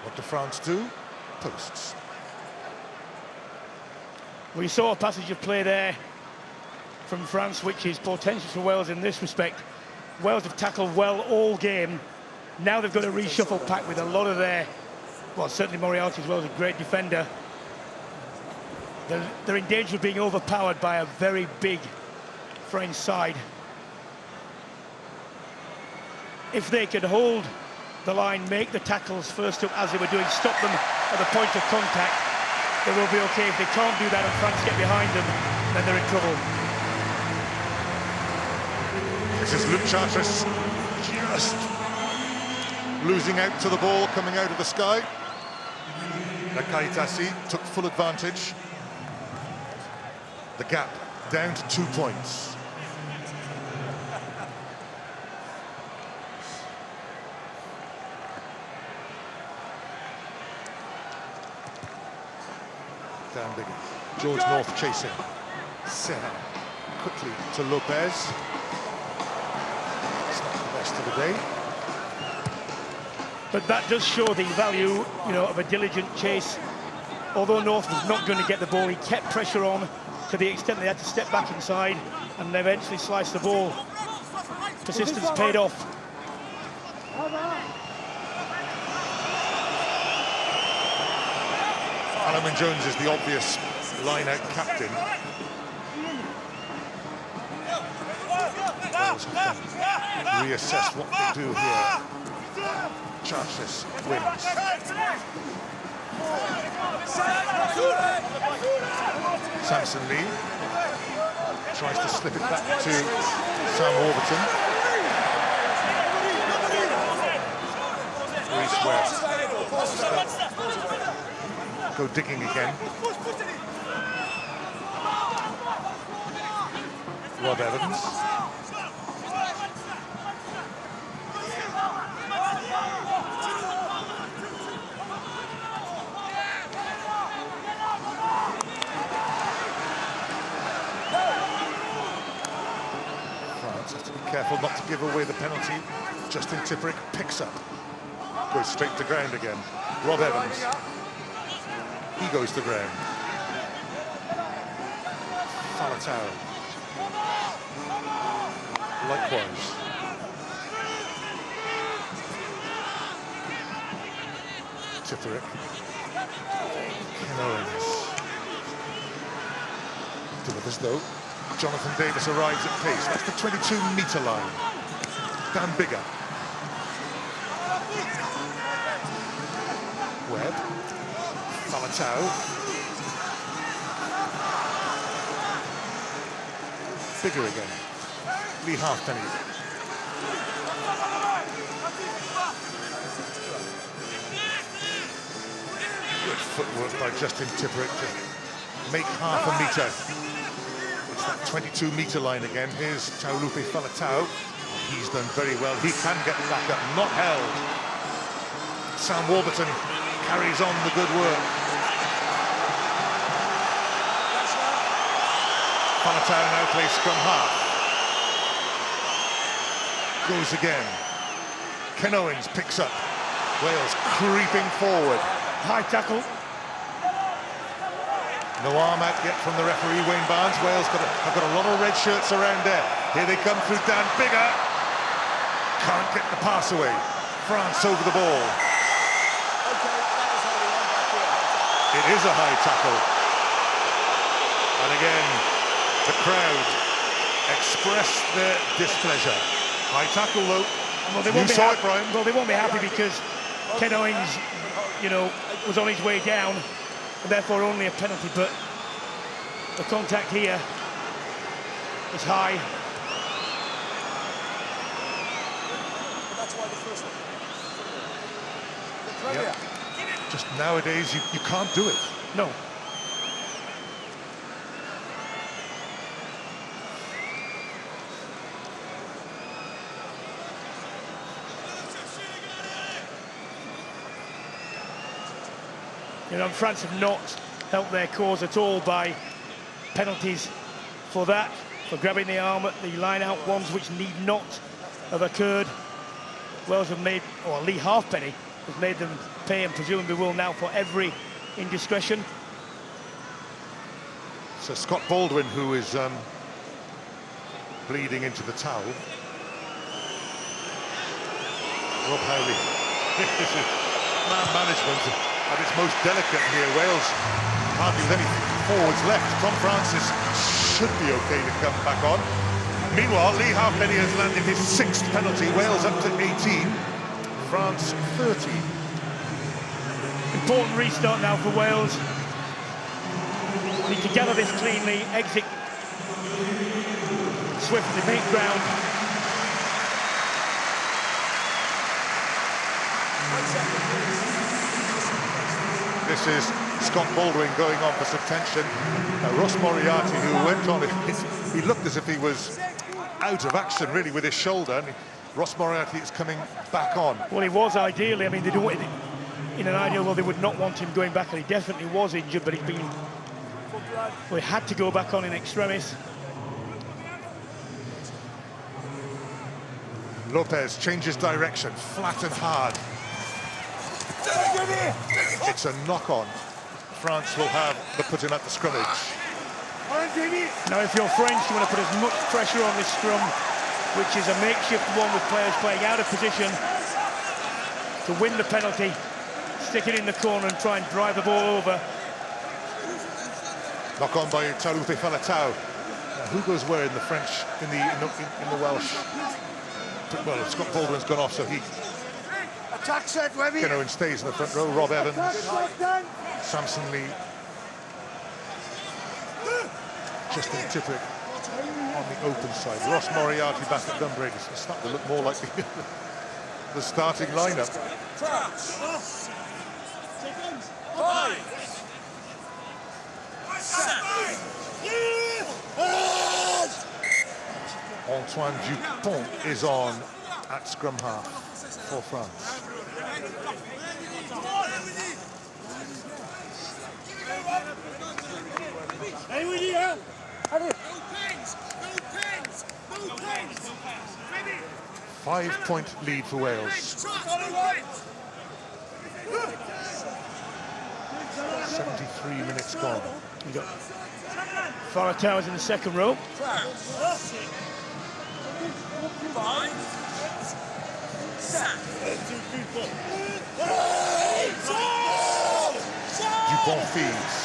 What do France do? Posts. We saw a passage of play there from France, which is potential for Wales in this respect. Wales have tackled well all game. Now they've got a reshuffle pack with a lot of their, well, certainly Moriarty as well is a great defender. They're in danger of being overpowered by a very big French side. If they could hold the line, make the tackles first up as they were doing, stop them at the point of contact, they will be okay. If they can't do that and France get behind them, then they're in trouble. This is Luke Charteris just losing out to the ball coming out of the sky. Nakai-Tassi took full advantage. The gap down to 2 points. Down big. George North chasing. Serra quickly to Lopez. It's not the best of the day. But that does show the value, you know, of a diligent chase. Although North was not going to get the ball, he kept pressure on to the extent they had to step back inside and eventually slice the ball. Persistence paid off. Alan Jones is the obvious line-out captain. Wales can reassess what they do here. Charteris wins. Samson Lee tries to slip it back to Sam Warburton. Reece Webb. Go digging again. Rob Evans. France has to be careful not to give away the penalty. Justin Tipperick picks up. Goes straight to ground again. Rob Evans. He goes to ground. Falatau. Likewise. Tipperick. Ken Owens. Delivers though. Jonathan Davis arrives at pace. That's the 22-metre line. Dan Bigger. Webb. Falatau. Bigger again. Lee Halfpenny. Good footwork by Justin Tipperick to make half a metre. It's that 22-metre line again. Here's Taulupe Falatau. He's done very well. He can get back up, not held. Sam Warburton carries on the good work. Falatau now plays scrum half. Goes again. Ken Owens picks up. Wales creeping forward. High tackle. No arm out yet from the referee, Wayne Barnes. Wales have got a lot of red shirts around there. Here they come through Dan Bigger. Can't get the pass away. France over the ball. It is a high tackle. And again, the crowd express their displeasure. High tackle though. Well, they won't be Brian. Well, they won't be happy because Ken Owens, you know, was on his way down, and therefore only a penalty. But the contact here is high. Yep. Just nowadays, you can't do it. No. You know, France have not helped their cause at all by penalties for that, for grabbing the arm at the line-out ones which need not have occurred. Wales have made, or Lee Halfpenny has made them pay, and presumably will now, for every indiscretion. So Scott Baldwin, who is bleeding into the towel. Rob Howley. This is man management at its most delicate here. Wales hardly with any forwards left. Tom Francis should be okay to come back on. Meanwhile, Lee Halfpenny has landed his 6th penalty. Wales up to 18, France 30. Important restart now for Wales. Need to gather this cleanly, exit swiftly, make ground. This is Scott Baldwin going on for some tension. Ross Moriarty, who went on, he looked as if he was out of action really with his shoulder. And Ross Moriarty is coming back on. Well, he was ideally. I mean, they don't. In an ideal world, they would not want him going back, and he definitely was injured, but he's been. Well, he had to go back on in extremis. Lopez changes direction, flat and hard. It's a knock-on. France will have the putting at the scrummage. Now, if you're French, you want to put as much pressure on this scrum, which is a makeshift one with players playing out of position, to win the penalty, stick it in the corner and try and drive the ball over. Knock on by Taroufe Falatau. Who goes where in the French, in the Welsh? Well, Scott Baldwin's gone off, so he. Attack set, Webby. Ken Owens stays in the front row. Rob Evans, Samson Lee, Justin Tippett on the open side. Ross Moriarty back at Dunbrady. It's starting to look more like the starting lineup. Antoine Dupont is on at scrum half for France. Hey, we need help. Allez. 5-point lead for Wales. 73 minutes gone. We've got Falatau in the second row. Dupont feeds.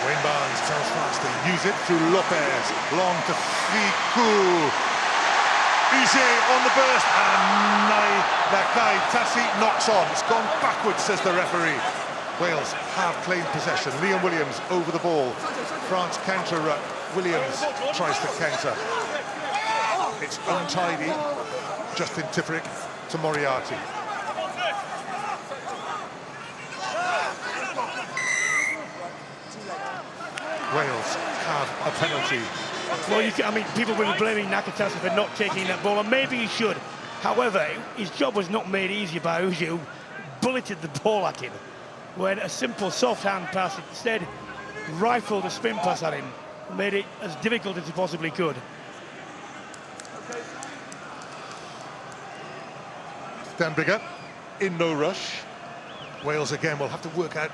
Wayne Barnes tells France to use it to Lopez. Long to Ficou. Ozzeh on the burst, and Nakai Tassi knocks on. It's gone backwards, says the referee. Wales have claimed possession. Liam Williams over the ball. France counter ruck. Williams tries to counter. It's untidy. Justin Tippett to Moriarty. Wales have a penalty. Well, I mean, people will be blaming Nakatasa for not taking that ball, and maybe he should. However, his job was not made easier by Ozzeh, who bulleted the ball at him, when a simple soft hand pass instead rifled a spin pass at him, made it as difficult as he possibly could. Dan Bigger in no rush. Wales again will have to work out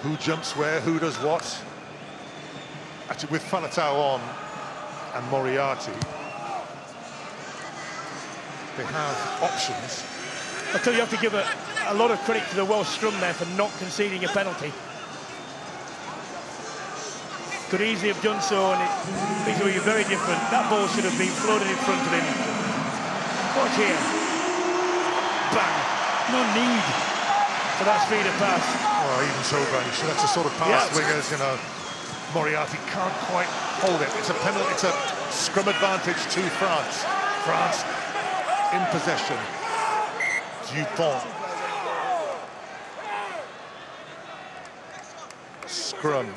who jumps where, who does what. Actually, with Falatau on and Moriarty, they have options. I tell you, you have to give a lot of credit to the Welsh scrum there for not conceding a penalty. Could easily have done so, and things would be very different. That ball should have been floated in front of him. Watch here. Bang. No need for that speed of pass. Well, even so, Bernie, so that's the sort of pass wingers, you know. Moriarty can't quite hold it. It's a penalty, it's a scrum advantage to France. France in possession. Dupont. Scrum.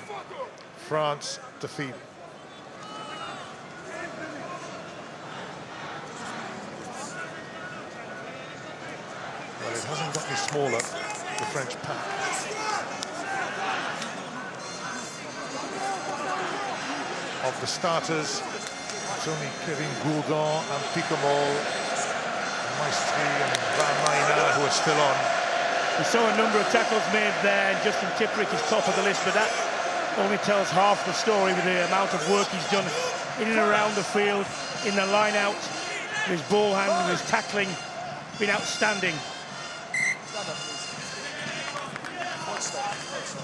France defeat. Well, it hasn't got any smaller, the French pack. Of the starters, it's only Kevin Gourdon and Picamol, Maestri and Van Maina who are still on. We saw a number of tackles made there, and Justin Tipuric is top of the list, but that only tells half the story with the amount of work he's done in and around the field, in the line-out, his ball handling, his tackling, been outstanding.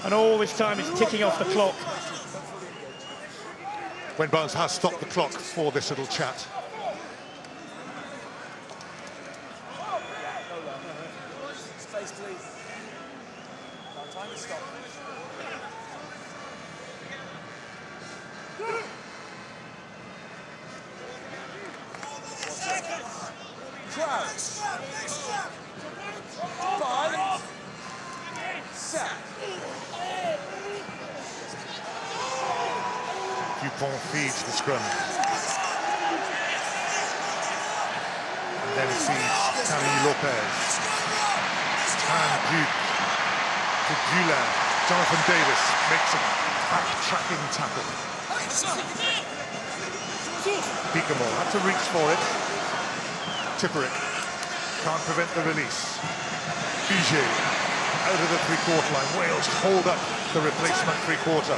And all this time it's ticking off the clock. When Barnes has stopped the clock for this little chat. Space, please. No, time to stop. Crouch. 5. Set. Dupont feeds the scrum. And then he feeds Camille Lopez. Duke to Dulin. Jonathan Davis makes a back-tracking tackle. Picamol had to reach for it. Tipuric can't prevent the release. Uge out of the three-quarter line. Wales hold up the replacement three-quarter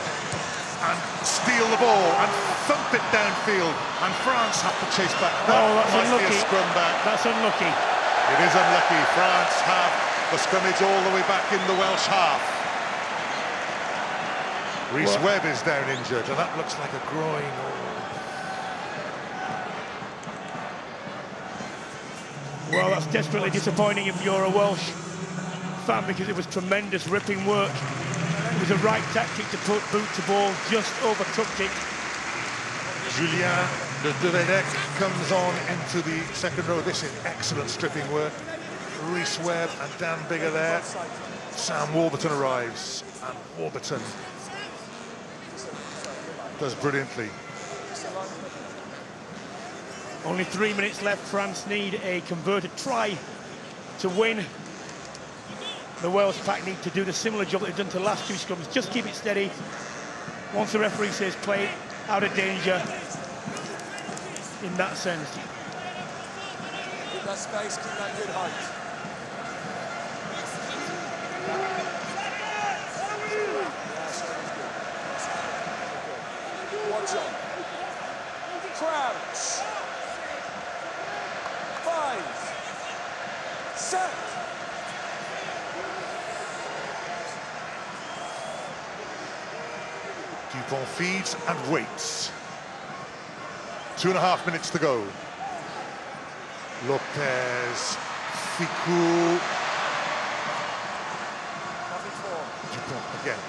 and steal the ball and thump it downfield, and France have to chase back. That that's might unlucky. be a scrum back. That's unlucky. It is unlucky. France have the scrimmage all the way back in the Welsh half. Rhys Webb is down injured, and that looks like a groin. Well, that's desperately disappointing if you're a Welsh fan, because it was tremendous ripping work. It was the right tactic to put boot to ball, just overcooked it. Julien de Devedek comes on into the second row. This is excellent stripping work. Rhys Webb and Dan Bigger there. Sam Warburton arrives, and Warburton does brilliantly. Only 3 minutes left. France need a converted try to win. The Welsh pack need to do the similar job that they've done to the last two scrums. Just keep it steady. Once the referee says play, out of danger in that sense. Keep that space, keep that good height. Watch on. Crouch. 5. Set. Dupont feeds and waits. 2.5 minutes to go. Lopez, Ficou. Dupont again.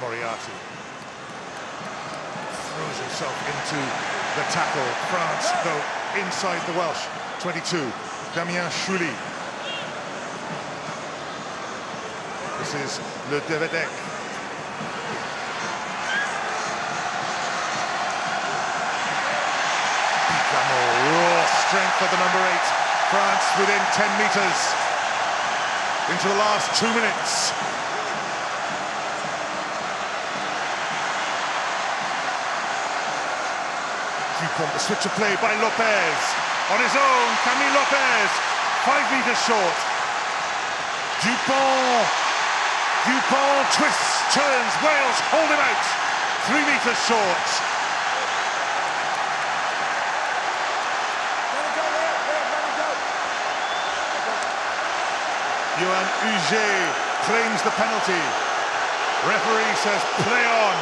Moriarty throws himself into the tackle. France, though, inside the Welsh. 22, Damien Chouli. This is Le Devedek. Raw strength of the number 8. France within 10 metres into the last 2 minutes. Dupont, the switch of play by Lopez. On his own, Camille Lopez 5 metres short. Dupont twists, turns, Wales hold him out. 3 metres short. Ozzeh claims the penalty. Referee says play on.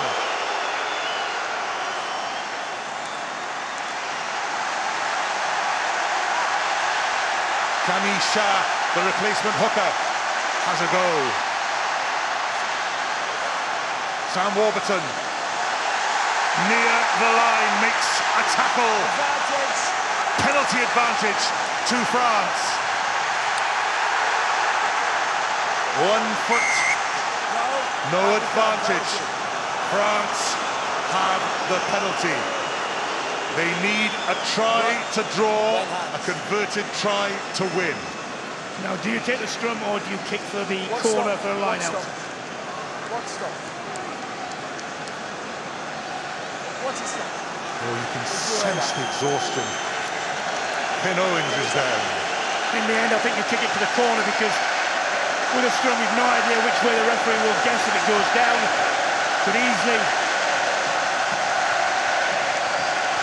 Camille Shah, the replacement hooker, has a go. Sam Warburton, near the line, makes a tackle. Penalty advantage to France. 1 foot, no advantage. France have the penalty. They need a try to draw, a converted try to win. Now, do you take the scrum or do you kick for the corner for a line out? What's stop? What's a stop? Oh, you can sense the exhaustion. Ken Owens is down. In the end, I think you kick it to the corner because with a scrum, you've no idea which way the referee will guess if it goes down. Could easily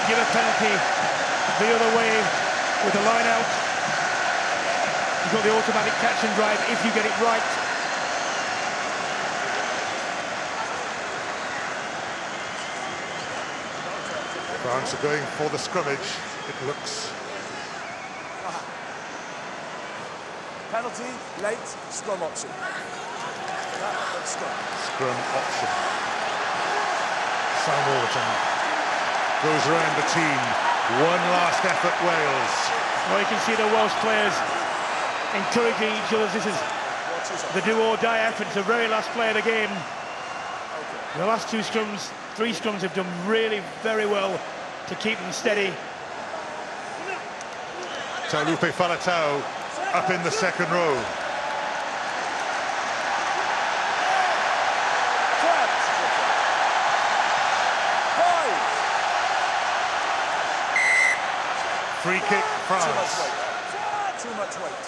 give a penalty the other way with the line out. You've got the automatic catch and drive if you get it right. France are going for the scrummage, it looks. Penalty, late, scrum option. Scrum option. Sam Warburton goes around the team. One last effort, Wales. Well, you can see the Welsh players encouraging each other. This is the do-or-die effort. It's the very last play of the game. The last 3 scrums have done really very well to keep them steady. Taulupe Faletau up in the second row. Free kick, France. Too much weight.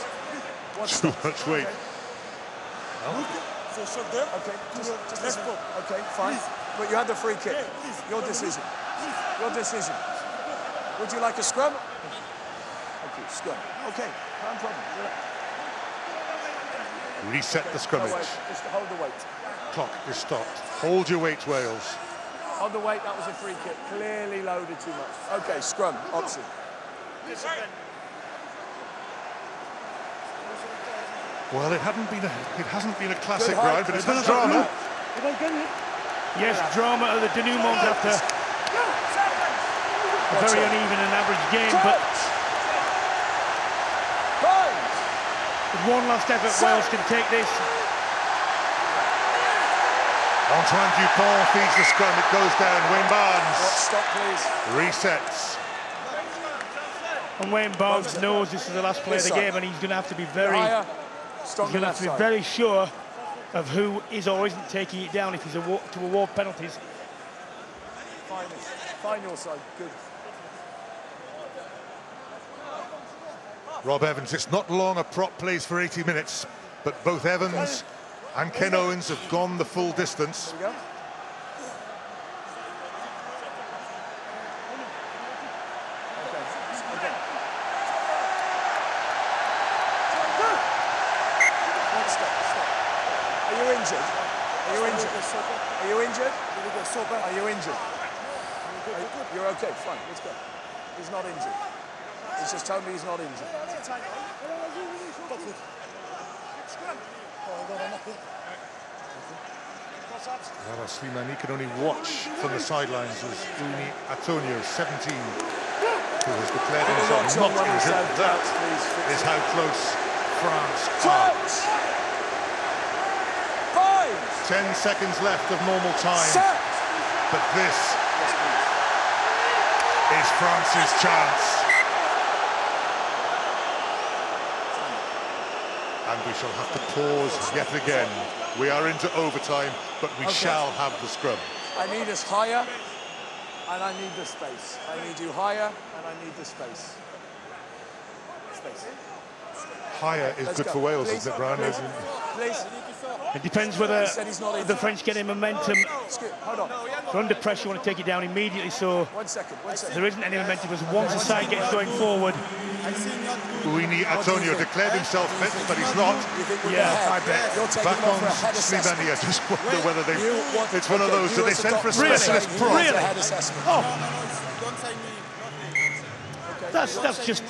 Too much weight. Okay, just okay, fine. But you had the free kick. Your decision. Your decision. Would you like a scrum? Okay, scrum. Okay, no problem. Reset the scrummage. Just hold the weight. Clock is stopped. Hold your weight, Wales. Hold the weight, that was a free kick. Clearly loaded too much. Okay, scrum, option. Well, it hasn't been a classic ride, but it's been a drama. Yes, drama at the denouement after a very uneven and average game, but with one last effort, Wales can take this. Antoine Dupont feeds the scrum, it goes down. Wayne Barnes stop, please. Resets. And Wayne Barnes knows this is the last play of the game, and he's going to have to be very sure of who is or isn't taking it down if he's to award penalties. Fine your side, good. Rob Evans, it's not long a prop plays for 80 minutes, but both Evans and Ken Owens have gone the full distance. There we go. Are you injured? Are you injured? You're okay, fine, let's go. He's not injured. He's just told me he's not injured. Lara Slimani can only watch from the sidelines as Uni Antonio, 17, who has declared himself not injured. That is how close France are. 10 seconds left of normal time, but this is France's chance. And we shall have to pause yet again. We are into overtime, but we shall have the scrum. I need us higher, and I need the space. I need you higher, and I need the space. Space. Higher is good for Wales, isn't it, Brian? It depends whether the French get in momentum. They're under pressure, you want to take it down immediately, so there isn't any momentum as once the side gets going forward. Antonio declared himself fit, but he's not. Yeah, I bet. Back on Slimani, I just wonder whether it's one of those, do they send for a specialist pro? Really? Oh. That's just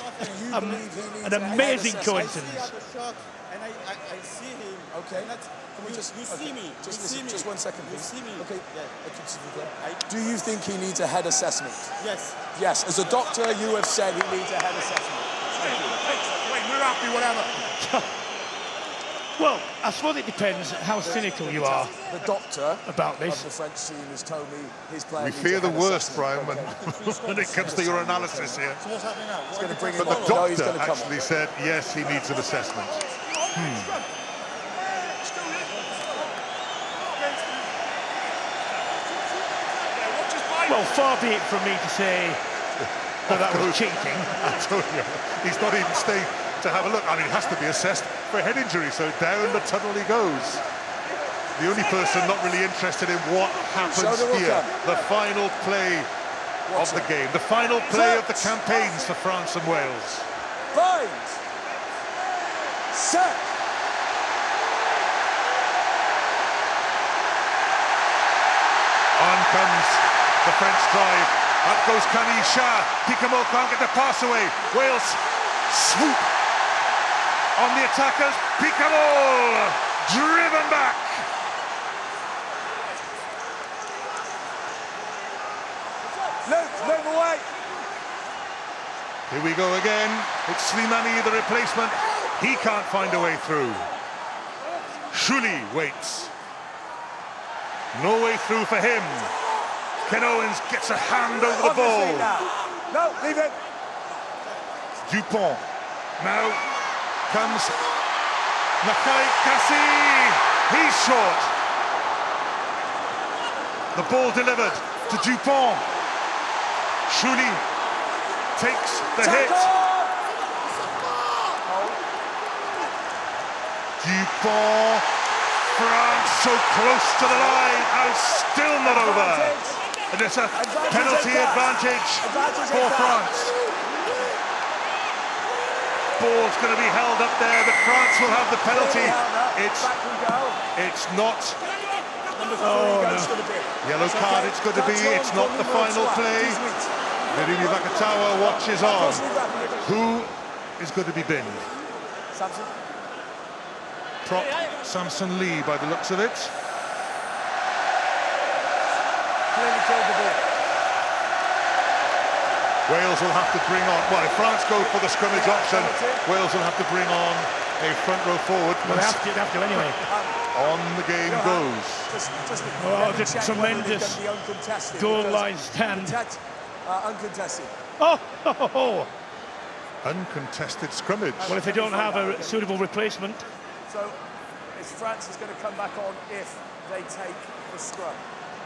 an amazing coincidence. And I see him. Okay. Can we just see me? Just 1 second, please. Okay. Do you think he needs a head assessment? Yes. Yes. As a doctor, you have said he needs a head assessment. Wait, we're happy, whatever. Well, I suppose it depends how cynical you are. The doctor about this. Of the French team has told me his player. We fear the worst, Brian, when it comes to your analysis here. So what's happening now? He's going to bring him but on. the doctor actually said yes, he needs an assessment. Well, far be it from me to say that was cheating. Antonio, he's not even staying to have a look. I mean, he has to be assessed for a head injury, so down the tunnel he goes. The only person not really interested in what happens here, the final play of the game, the final play of the campaigns for France and Wales. Bind! Set! On comes the French drive. Up goes Kani Shah. Picamo can't get the pass away. Wales swoop on the attackers. Picamo driven back. Move away. Here we go again. It's Slimani, the replacement. He can't find a way through. Shuli waits. No way through for him. Ken Owens gets a hand over the ball. No, leave it. Dupont. Now comes Nakai Kassi. He's short. The ball delivered to Dupont. Shuli takes the hit. Dupont. France so close to the line and still not over. And it's a penalty advantage for France. Ball's going to be held up there, but France will have the penalty. It's not. Yellow card it's going to be. It's not the final play. Nerimi Vakatawa watches on. Who is going to be binned? Samson. Prop Samson Lee by the looks of it. Clearly killed the ball. Wales will have to bring on, well, if France go for the scrimmage option, Wales will have to bring on a front row forward. Well, they have to anyway. On the game goes. Oh, it's a tremendous goal line stand. Uncontested. Oh! Uncontested scrimmage. Well, if they don't have a suitable replacement. So, France is going to come back on if they take the scrum.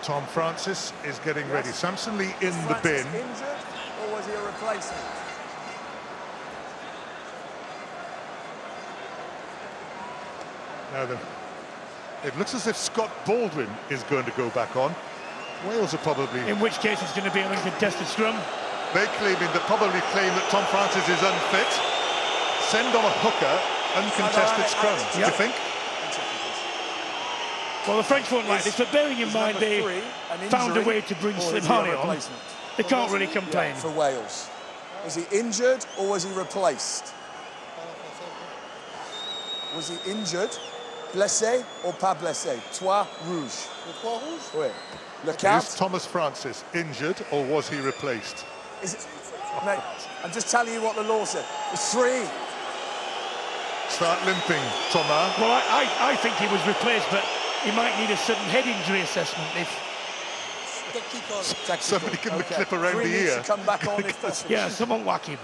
Tom Francis is getting ready. Samson Lee in the bin. Injured, or was he a replacement? Now then, it looks as if Scott Baldwin is going to go back on. Wales are probably... In which case it's going to be an uncontested scrum. They probably claim that Tom Francis is unfit. Send on a hooker, uncontested scrum. Do you think? Well, the French won't like this, but bearing in mind they found a way to bring Slimani on, they can't really complain. For Wales. Was he injured or was he replaced? Was he injured, blessé or pas blessé? Trois rouges. Le trois rouges? Oui. Le count. Is Thomas Francis injured or was he replaced? Is it, mate, I'm just telling you what the law said. It's three. Start limping, Thomas. Well, I think he was replaced, but he might need a sudden head injury assessment if... Somebody give him a clip around the ear. Come back on if possible. Yeah, someone whack him.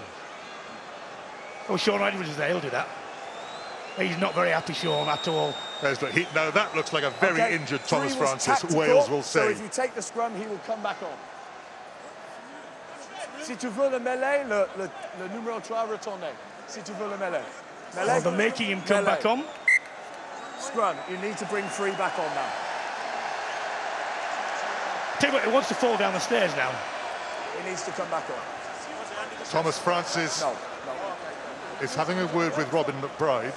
Oh, Sean Edwards is there, he'll do that. He's not very happy, Sean, at all. Now that looks like a very injured Thomas Francis, Wales will say. So if you take the scrum, he will come back on. Si tu veux le mêler, le numéro 3 retourner. Si tu veux le mêler. Well, they're making him come back on. Scrum, you need to bring 3 back on now. Tell you what, he wants to fall down the stairs now. He needs to come back on. Thomas Francis is having a word with Robin McBride,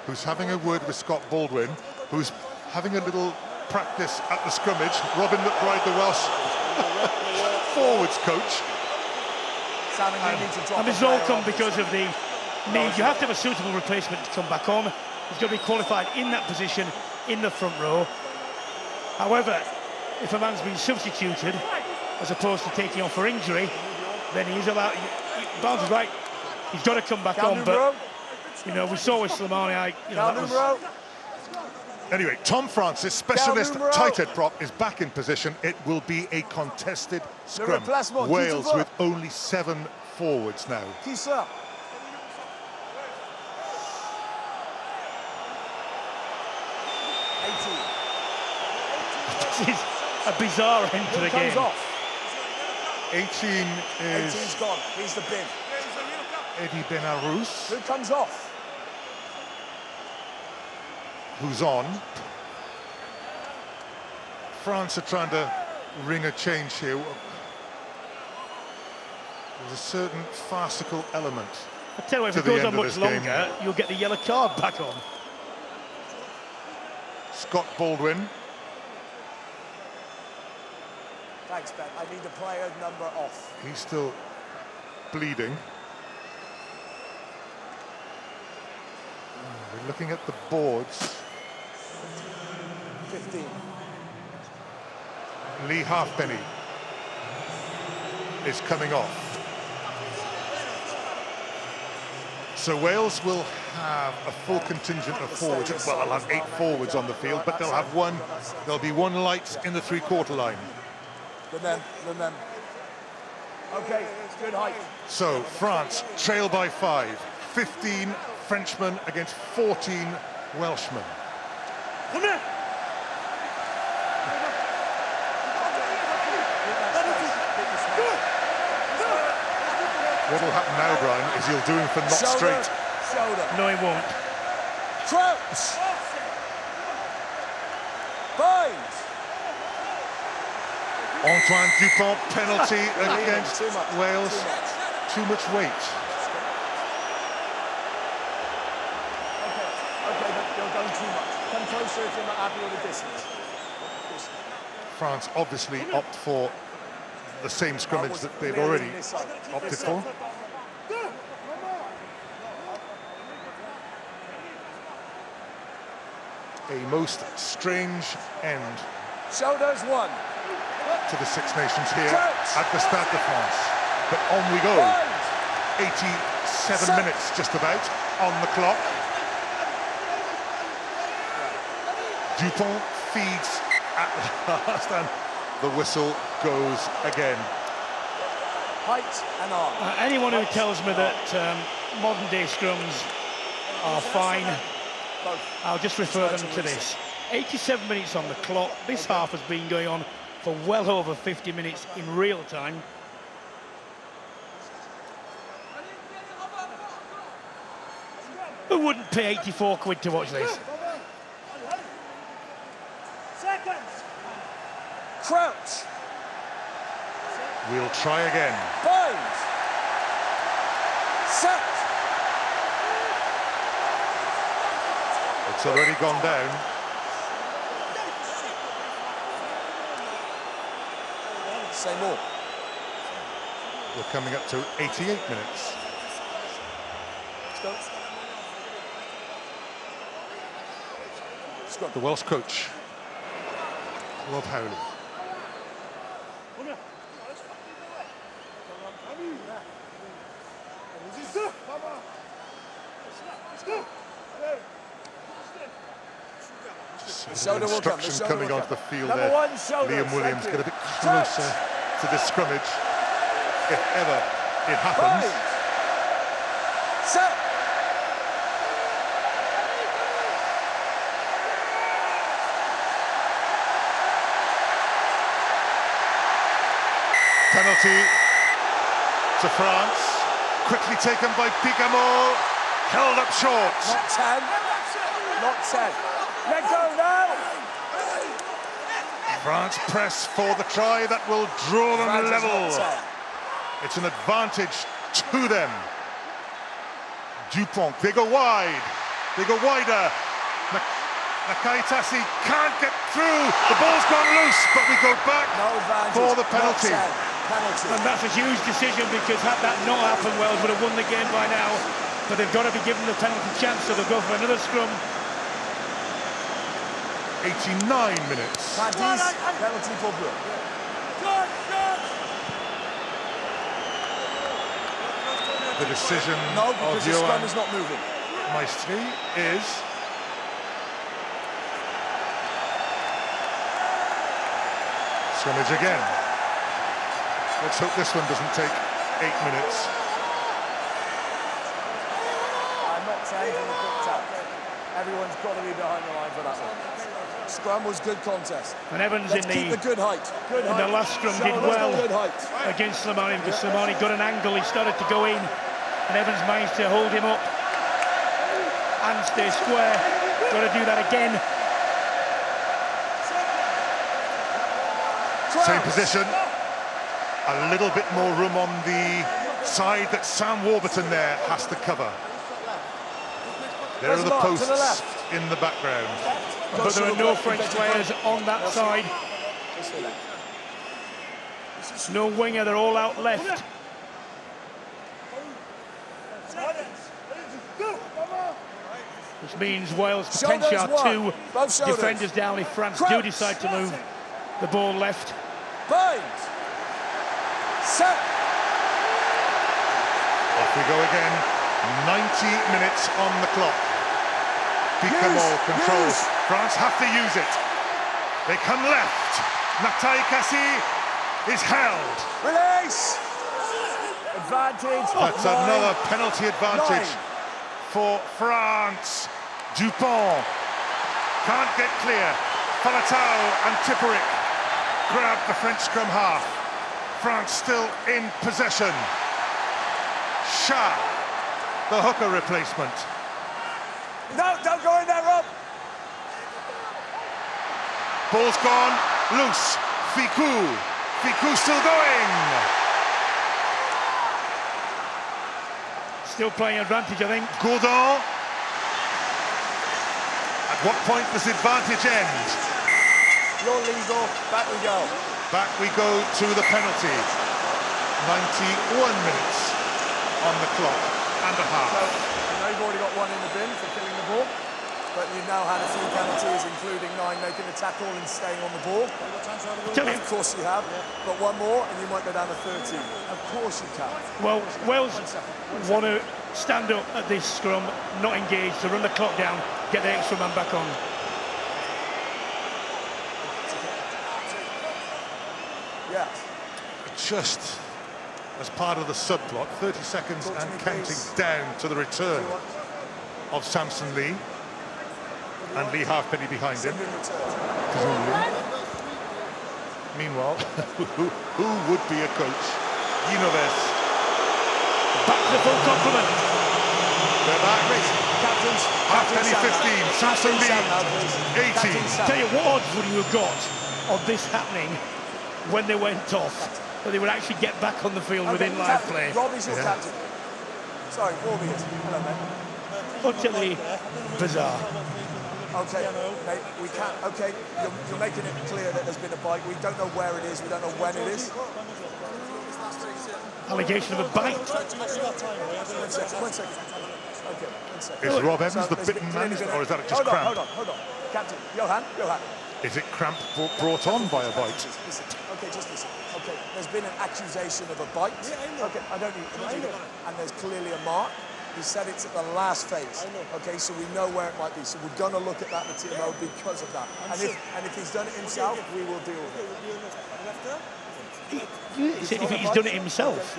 who's having a word with Scott Baldwin, who's having a little practice at the scrimmage. Robin McBride, the Welsh forwards coach. And this has all come because of the need. You have to have a suitable replacement to come back on. He's going to be qualified in that position in the front row. However, if a man's been substituted as opposed to taking on for injury, then he is allowed. Barnes is right. He's got to come back on. But you know, we saw with Slimani. You know, that was. Anyway, Tom Francis, specialist tight head prop, is back in position. It will be a contested scrum. Wales with only 7 forwards now. Qui ça? 18. This is a bizarre end to the game. Off? 18 is 18's gone. He's the bin. Eddie Benarous. Who comes off? Who's on. France are trying to ring a change here. There's a certain farcical element. I tell you what, if it goes on much longer, you'll get the yellow card back on. Scott Baldwin. Thanks, Ben. I need the player number off. He's still bleeding. We're looking at the boards. 15. Lee Halfpenny is coming off. So Wales will have a full contingent of forwards. Well, they'll have 8 forwards on the field, but they'll have there'll be 1 light in the 3/4 line. Good men. Okay, good height. So France trail by 5. 15 Frenchmen against 14 Welshmen. Come here. What will happen now, Brian, is he'll do him for not straight. Shoulder. No, he won't. Crouch. Bind. Antoine Dupont penalty against Wales. Too much weight. Okay, but you're going too much. Come closer if you're not happy with the distance. France obviously opt for the same scrimmage that they'd already opted for. A most strange end Shoulders 1 to the Six Nations here at the Stade de France. But on we go. 87 minutes just about on the clock. Dupont feeds at last and the whistle goes again. Height and arm. Anyone who tells me that modern day scrums are fine, I'll just refer them to this. 87 minutes on the clock. This half has been going on for well over 50 minutes in real time. Who wouldn't pay 84 quid to watch this? Crouch. We'll try again. Bind. Set. It's already gone down. Say more. We're coming up to 88 minutes. Let's go. The Welsh coach, Rob Howley. Instruction coming onto the field Number there. 1 shoulder. Liam Williams get a bit closer to this scrimmage, if ever it happens. Set. Penalty to France, quickly taken by Picamol. held up short. Not 10. Not 10. Let go now. France press for the try that will draw them level. It's an advantage to them. Dupont, they go wide. They go wider. Nakaitasi can't get through. The ball's gone loose, but we go back for the penalty. And that's a huge decision, because had that not happened, Wales would have won the game by now. But they've got to be given the penalty chance, so they'll go for another scrum. 89 minutes. Penalty for Blue. The decision No, because the scrum Johan is not moving. Maestri is scrimmage again. Let's hope this one doesn't take 8 minutes. I'm not saying from the quick tap. Everyone's got to be behind the line for that one. Scrum was good contest. And Evans Let's keep the good height. Good in height. the last scrum did well against Slimani, because Slimani got an angle, he started to go in, and Evans managed to hold him up and stay square. Got to do that again. Same position. A little bit more room on the side that Sam Warburton there has to cover. There are the posts in the background. But there are no French players on that side. No winger, they're all out left. Which means Wales potentially are 2 defenders down if France do decide to move the ball left. Bind. Set. Off we go again. 90 minutes on the clock. Picamol controls. France have to use it. They come left. Nakaitasi is held. Release. Advantage. That's another penalty advantage for France. Dupont can't get clear. Falatau and Tipperick grab the French scrum half. France still in possession. Shah, the hooker replacement. No, don't go in there, Rob. Ball's gone loose. Ficou still going. Still playing advantage, I think. Gourdon. At what point does the advantage end? You're legal. Back we go. Back we go to the penalty. 91 minutes on the clock and a half. So, I know you've already got one in the bin for killing the ball, but you've now had a few penalties, including 9 making the tackle and staying on the ball. Of course you have, but one more and you might go down to 13. Of course you can. Well, Wales want to stand up at this scrum, not engage, to run the clock down, get the extra man back on. Yeah. Just as part of the subplot, 30 seconds and counting down to the return of Samson Lee, and Lee Halfpenny behind him. Meanwhile, who would be a coach? Ginoves. Back to the full complement. They're back. Captains. Halfpenny 15, Samson Lee 18. Tell you what odds would you have got of this happening when they went off, that they would actually get back on the field within live play. Robbie's your captain. Sorry, Robbie is. Hello, mate. Utterly bizarre. Okay, mate, we can't. Okay, you're making it clear that there's been a bite. We don't know where it is. We don't know when it is. Allegation of a bite. One second. Okay, one second. Is Rob Evans the bitten man, or is that just cramp? Hold on. Captain, Johan. Is it cramp brought on by a bite? Listen. Okay, just listen. Okay, there's been an accusation of a bite. Okay, I don't need it. And there's clearly a mark. He said it's at the last phase. Okay, so we know where it might be. So we're going to look at that material because of that. And if he's done it himself, we will deal with it. He said if he's done it himself.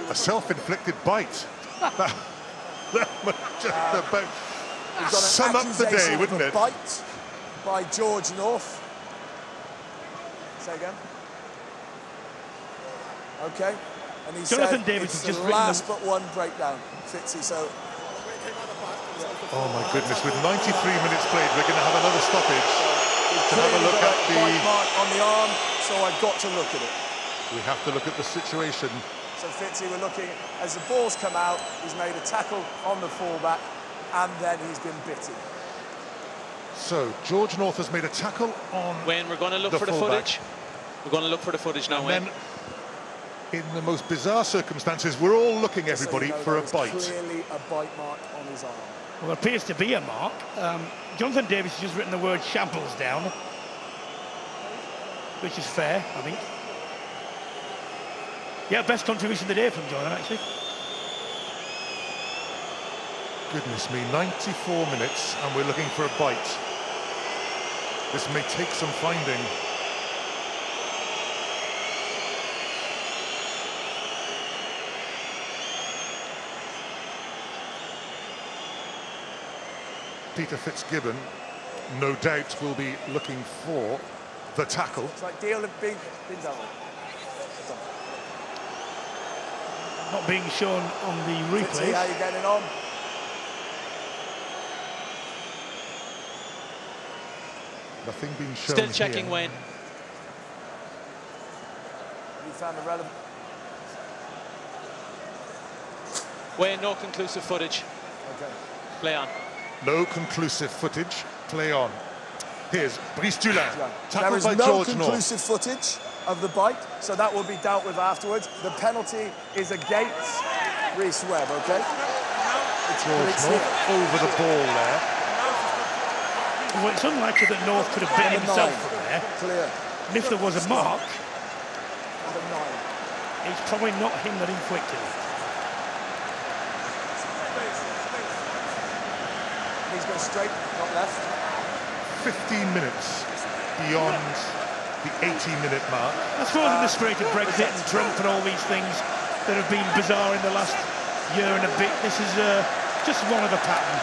A self-inflicted bite. That would just about sum up the day, wouldn't it? Bite by George North. Say again. Okay. And he Jonathan said Davis it's has just the last but one breakdown, Fitzy. So Oh my goodness, with 93 minutes played, we're going to have another stoppage to have a look at the... bite mark on the arm, so I've got to look at it. We have to look at the situation. So Fitzy, we're looking, as the ball's come out, he's made a tackle on the fullback, and then he's been bitten. So, George North has made a tackle on Wayne, we're going to look for the footage. We're going to look for the footage now, Wayne. In the most bizarre circumstances, we're all looking, everybody, for a bite. Clearly a bite mark on his arm. Well, there appears to be a mark. Jonathan Davis has just written the word shambles down, which is fair, I think. Yeah, best contribution of the day from Jonathan, actually. Goodness me, 94 minutes, and we're looking for a bite. This may take some finding. Peter Fitzgibbon, no doubt, will be looking for the tackle. It's like deal of big done. Not being shown on the replay. See how you're getting on. Nothing being shown. Still checking, here. Wayne. You found the relevant. Wayne, no conclusive footage. Okay. Play on. No conclusive footage. Play on. Here's Brice Dulin. There Tackled is by no George conclusive footage of the bite, so that will be dealt with afterwards. The penalty is against Rhys Webb, okay? George North over the ball there. Well, it's unlikely that North could have bitten himself from there. Clear. And if there was a mark, Number 9. it's probably not him that inflicted it. He's going straight, not left. 15 minutes beyond the 80-minute mark. I suppose in the spirit of Brexit and Trump and all these things that have been bizarre in the last year and a bit, this is just one of the pattern.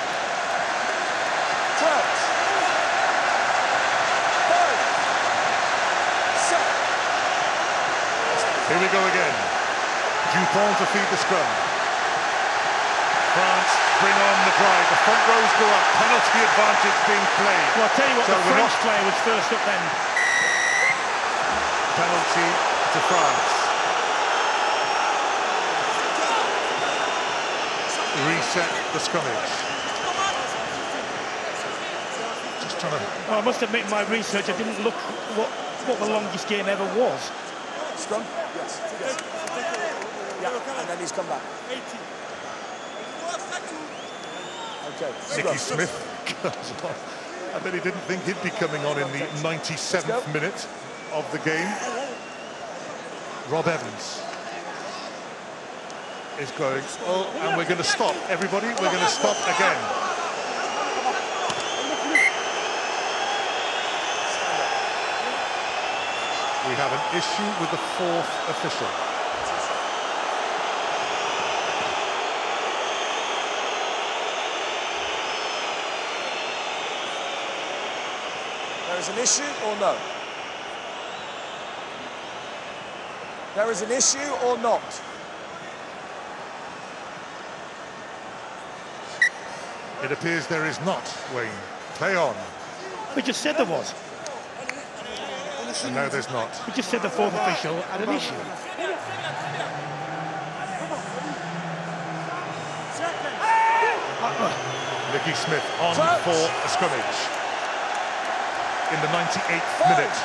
Here we go again. Dupont to feed the scrum. France bring on the drive. The front rows go up. Penalty advantage being played. Well, I'll tell you what, so the French player was first up then. Penalty to France. Reset the scrummage. Just trying to... Well, I must admit, in my research, I didn't look what the longest game ever was. Scrum? Yes. Yeah, and then he's come back. Okay. Nicky Smith comes on. I bet he didn't think he'd be coming on in the 97th minute of the game. Rob Evans is going, oh, and we're going to stop. Everybody, we're going to stop again. We have an issue with the fourth official. There is an issue or no? There is an issue or not? It appears there is not, Wayne. Play on. We just said there was. And now there's not. We just said the fourth official had an issue. Nicky Smith on for a scrummage in the 98th minute.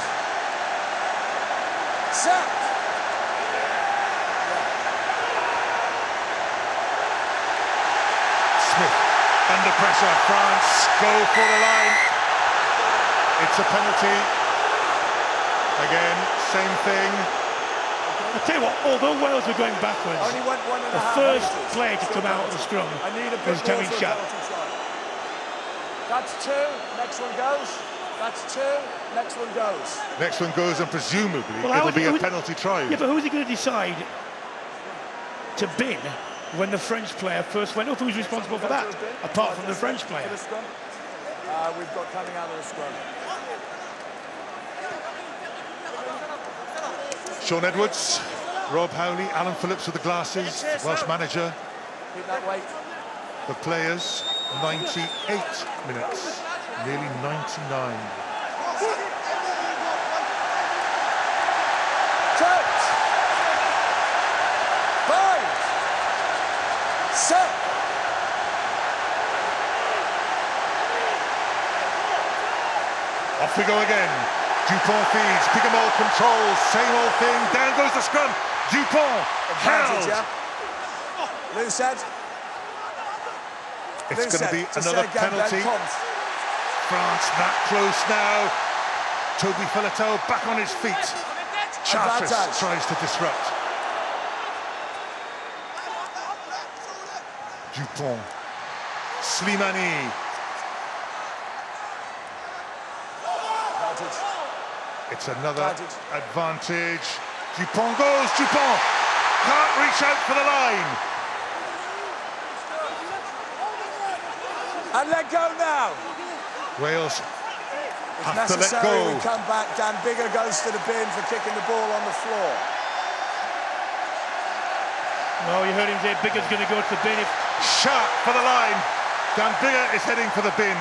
Smith under pressure. France go for the line. It's a penalty. Again, same thing. I'll tell you what, although Wales were going backwards, the first player to come out of the scrum was Kevin Sharp. That's 2, next one goes. That's 2, next one goes. Next one goes, and presumably it'll be a penalty try. Yeah, but who's he going to decide to bin when the French player first went up? Who's responsible for that, apart from the French player? We've got coming out of the scrum. Sean Edwards, Rob Howley, Alan Phillips with the glasses, Welsh manager. Keep that weight. The players 98 minutes, nearly 99. Cut! 5, 7. Off we go again. Dupont feeds, Pigamol controls, same old thing. Down goes the scrum. Dupont held. Yeah. Loose head. It's going to be another penalty. France that close now. Toby Filato back on his feet. Chartres tries to disrupt. Dupont. Slimani. It's another advantage. Dupont goes. Dupont can't reach out for the line. And let go now. Wales have to let necessary, go. we come back. Dan Biggar goes to the bin for kicking the ball on the floor. Well, you heard him say Biggar's going to go to the bin. Sharp for the line. Dan Biggar is heading for the bin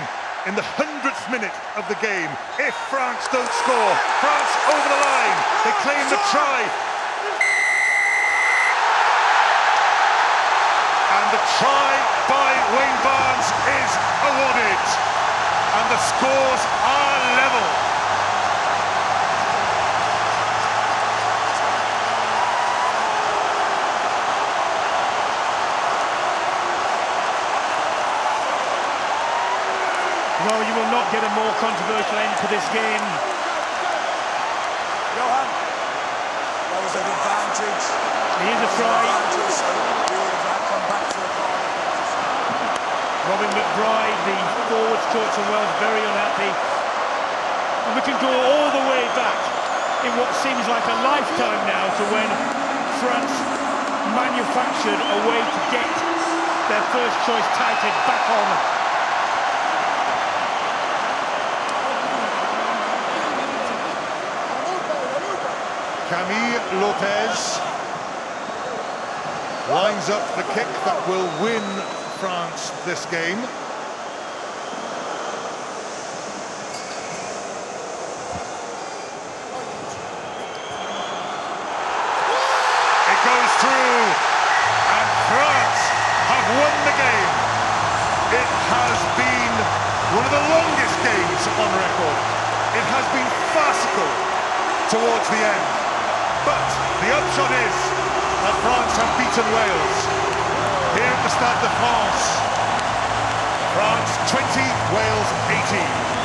in the 100th minute of the game. If France don't score, France over the line. They claim the try. And the try by Wayne Barnes is awarded. And the scores are level. No, you will not get a more controversial end to this game. Johan, that was an advantage. Here's a try. Come back to the corner. Robin McBride, the forwards coach of Wales, very unhappy. And we can go all the way back in what seems like a lifetime now to when France manufactured a way to get their first choice tighted back on. Camille Lopez lines up the kick that will win France this game. It goes through, and France have won the game. It has been one of the longest games on record. It has been farcical towards the end. But the upshot is that France have beaten Wales here at the Stade de France. France 20, Wales 18.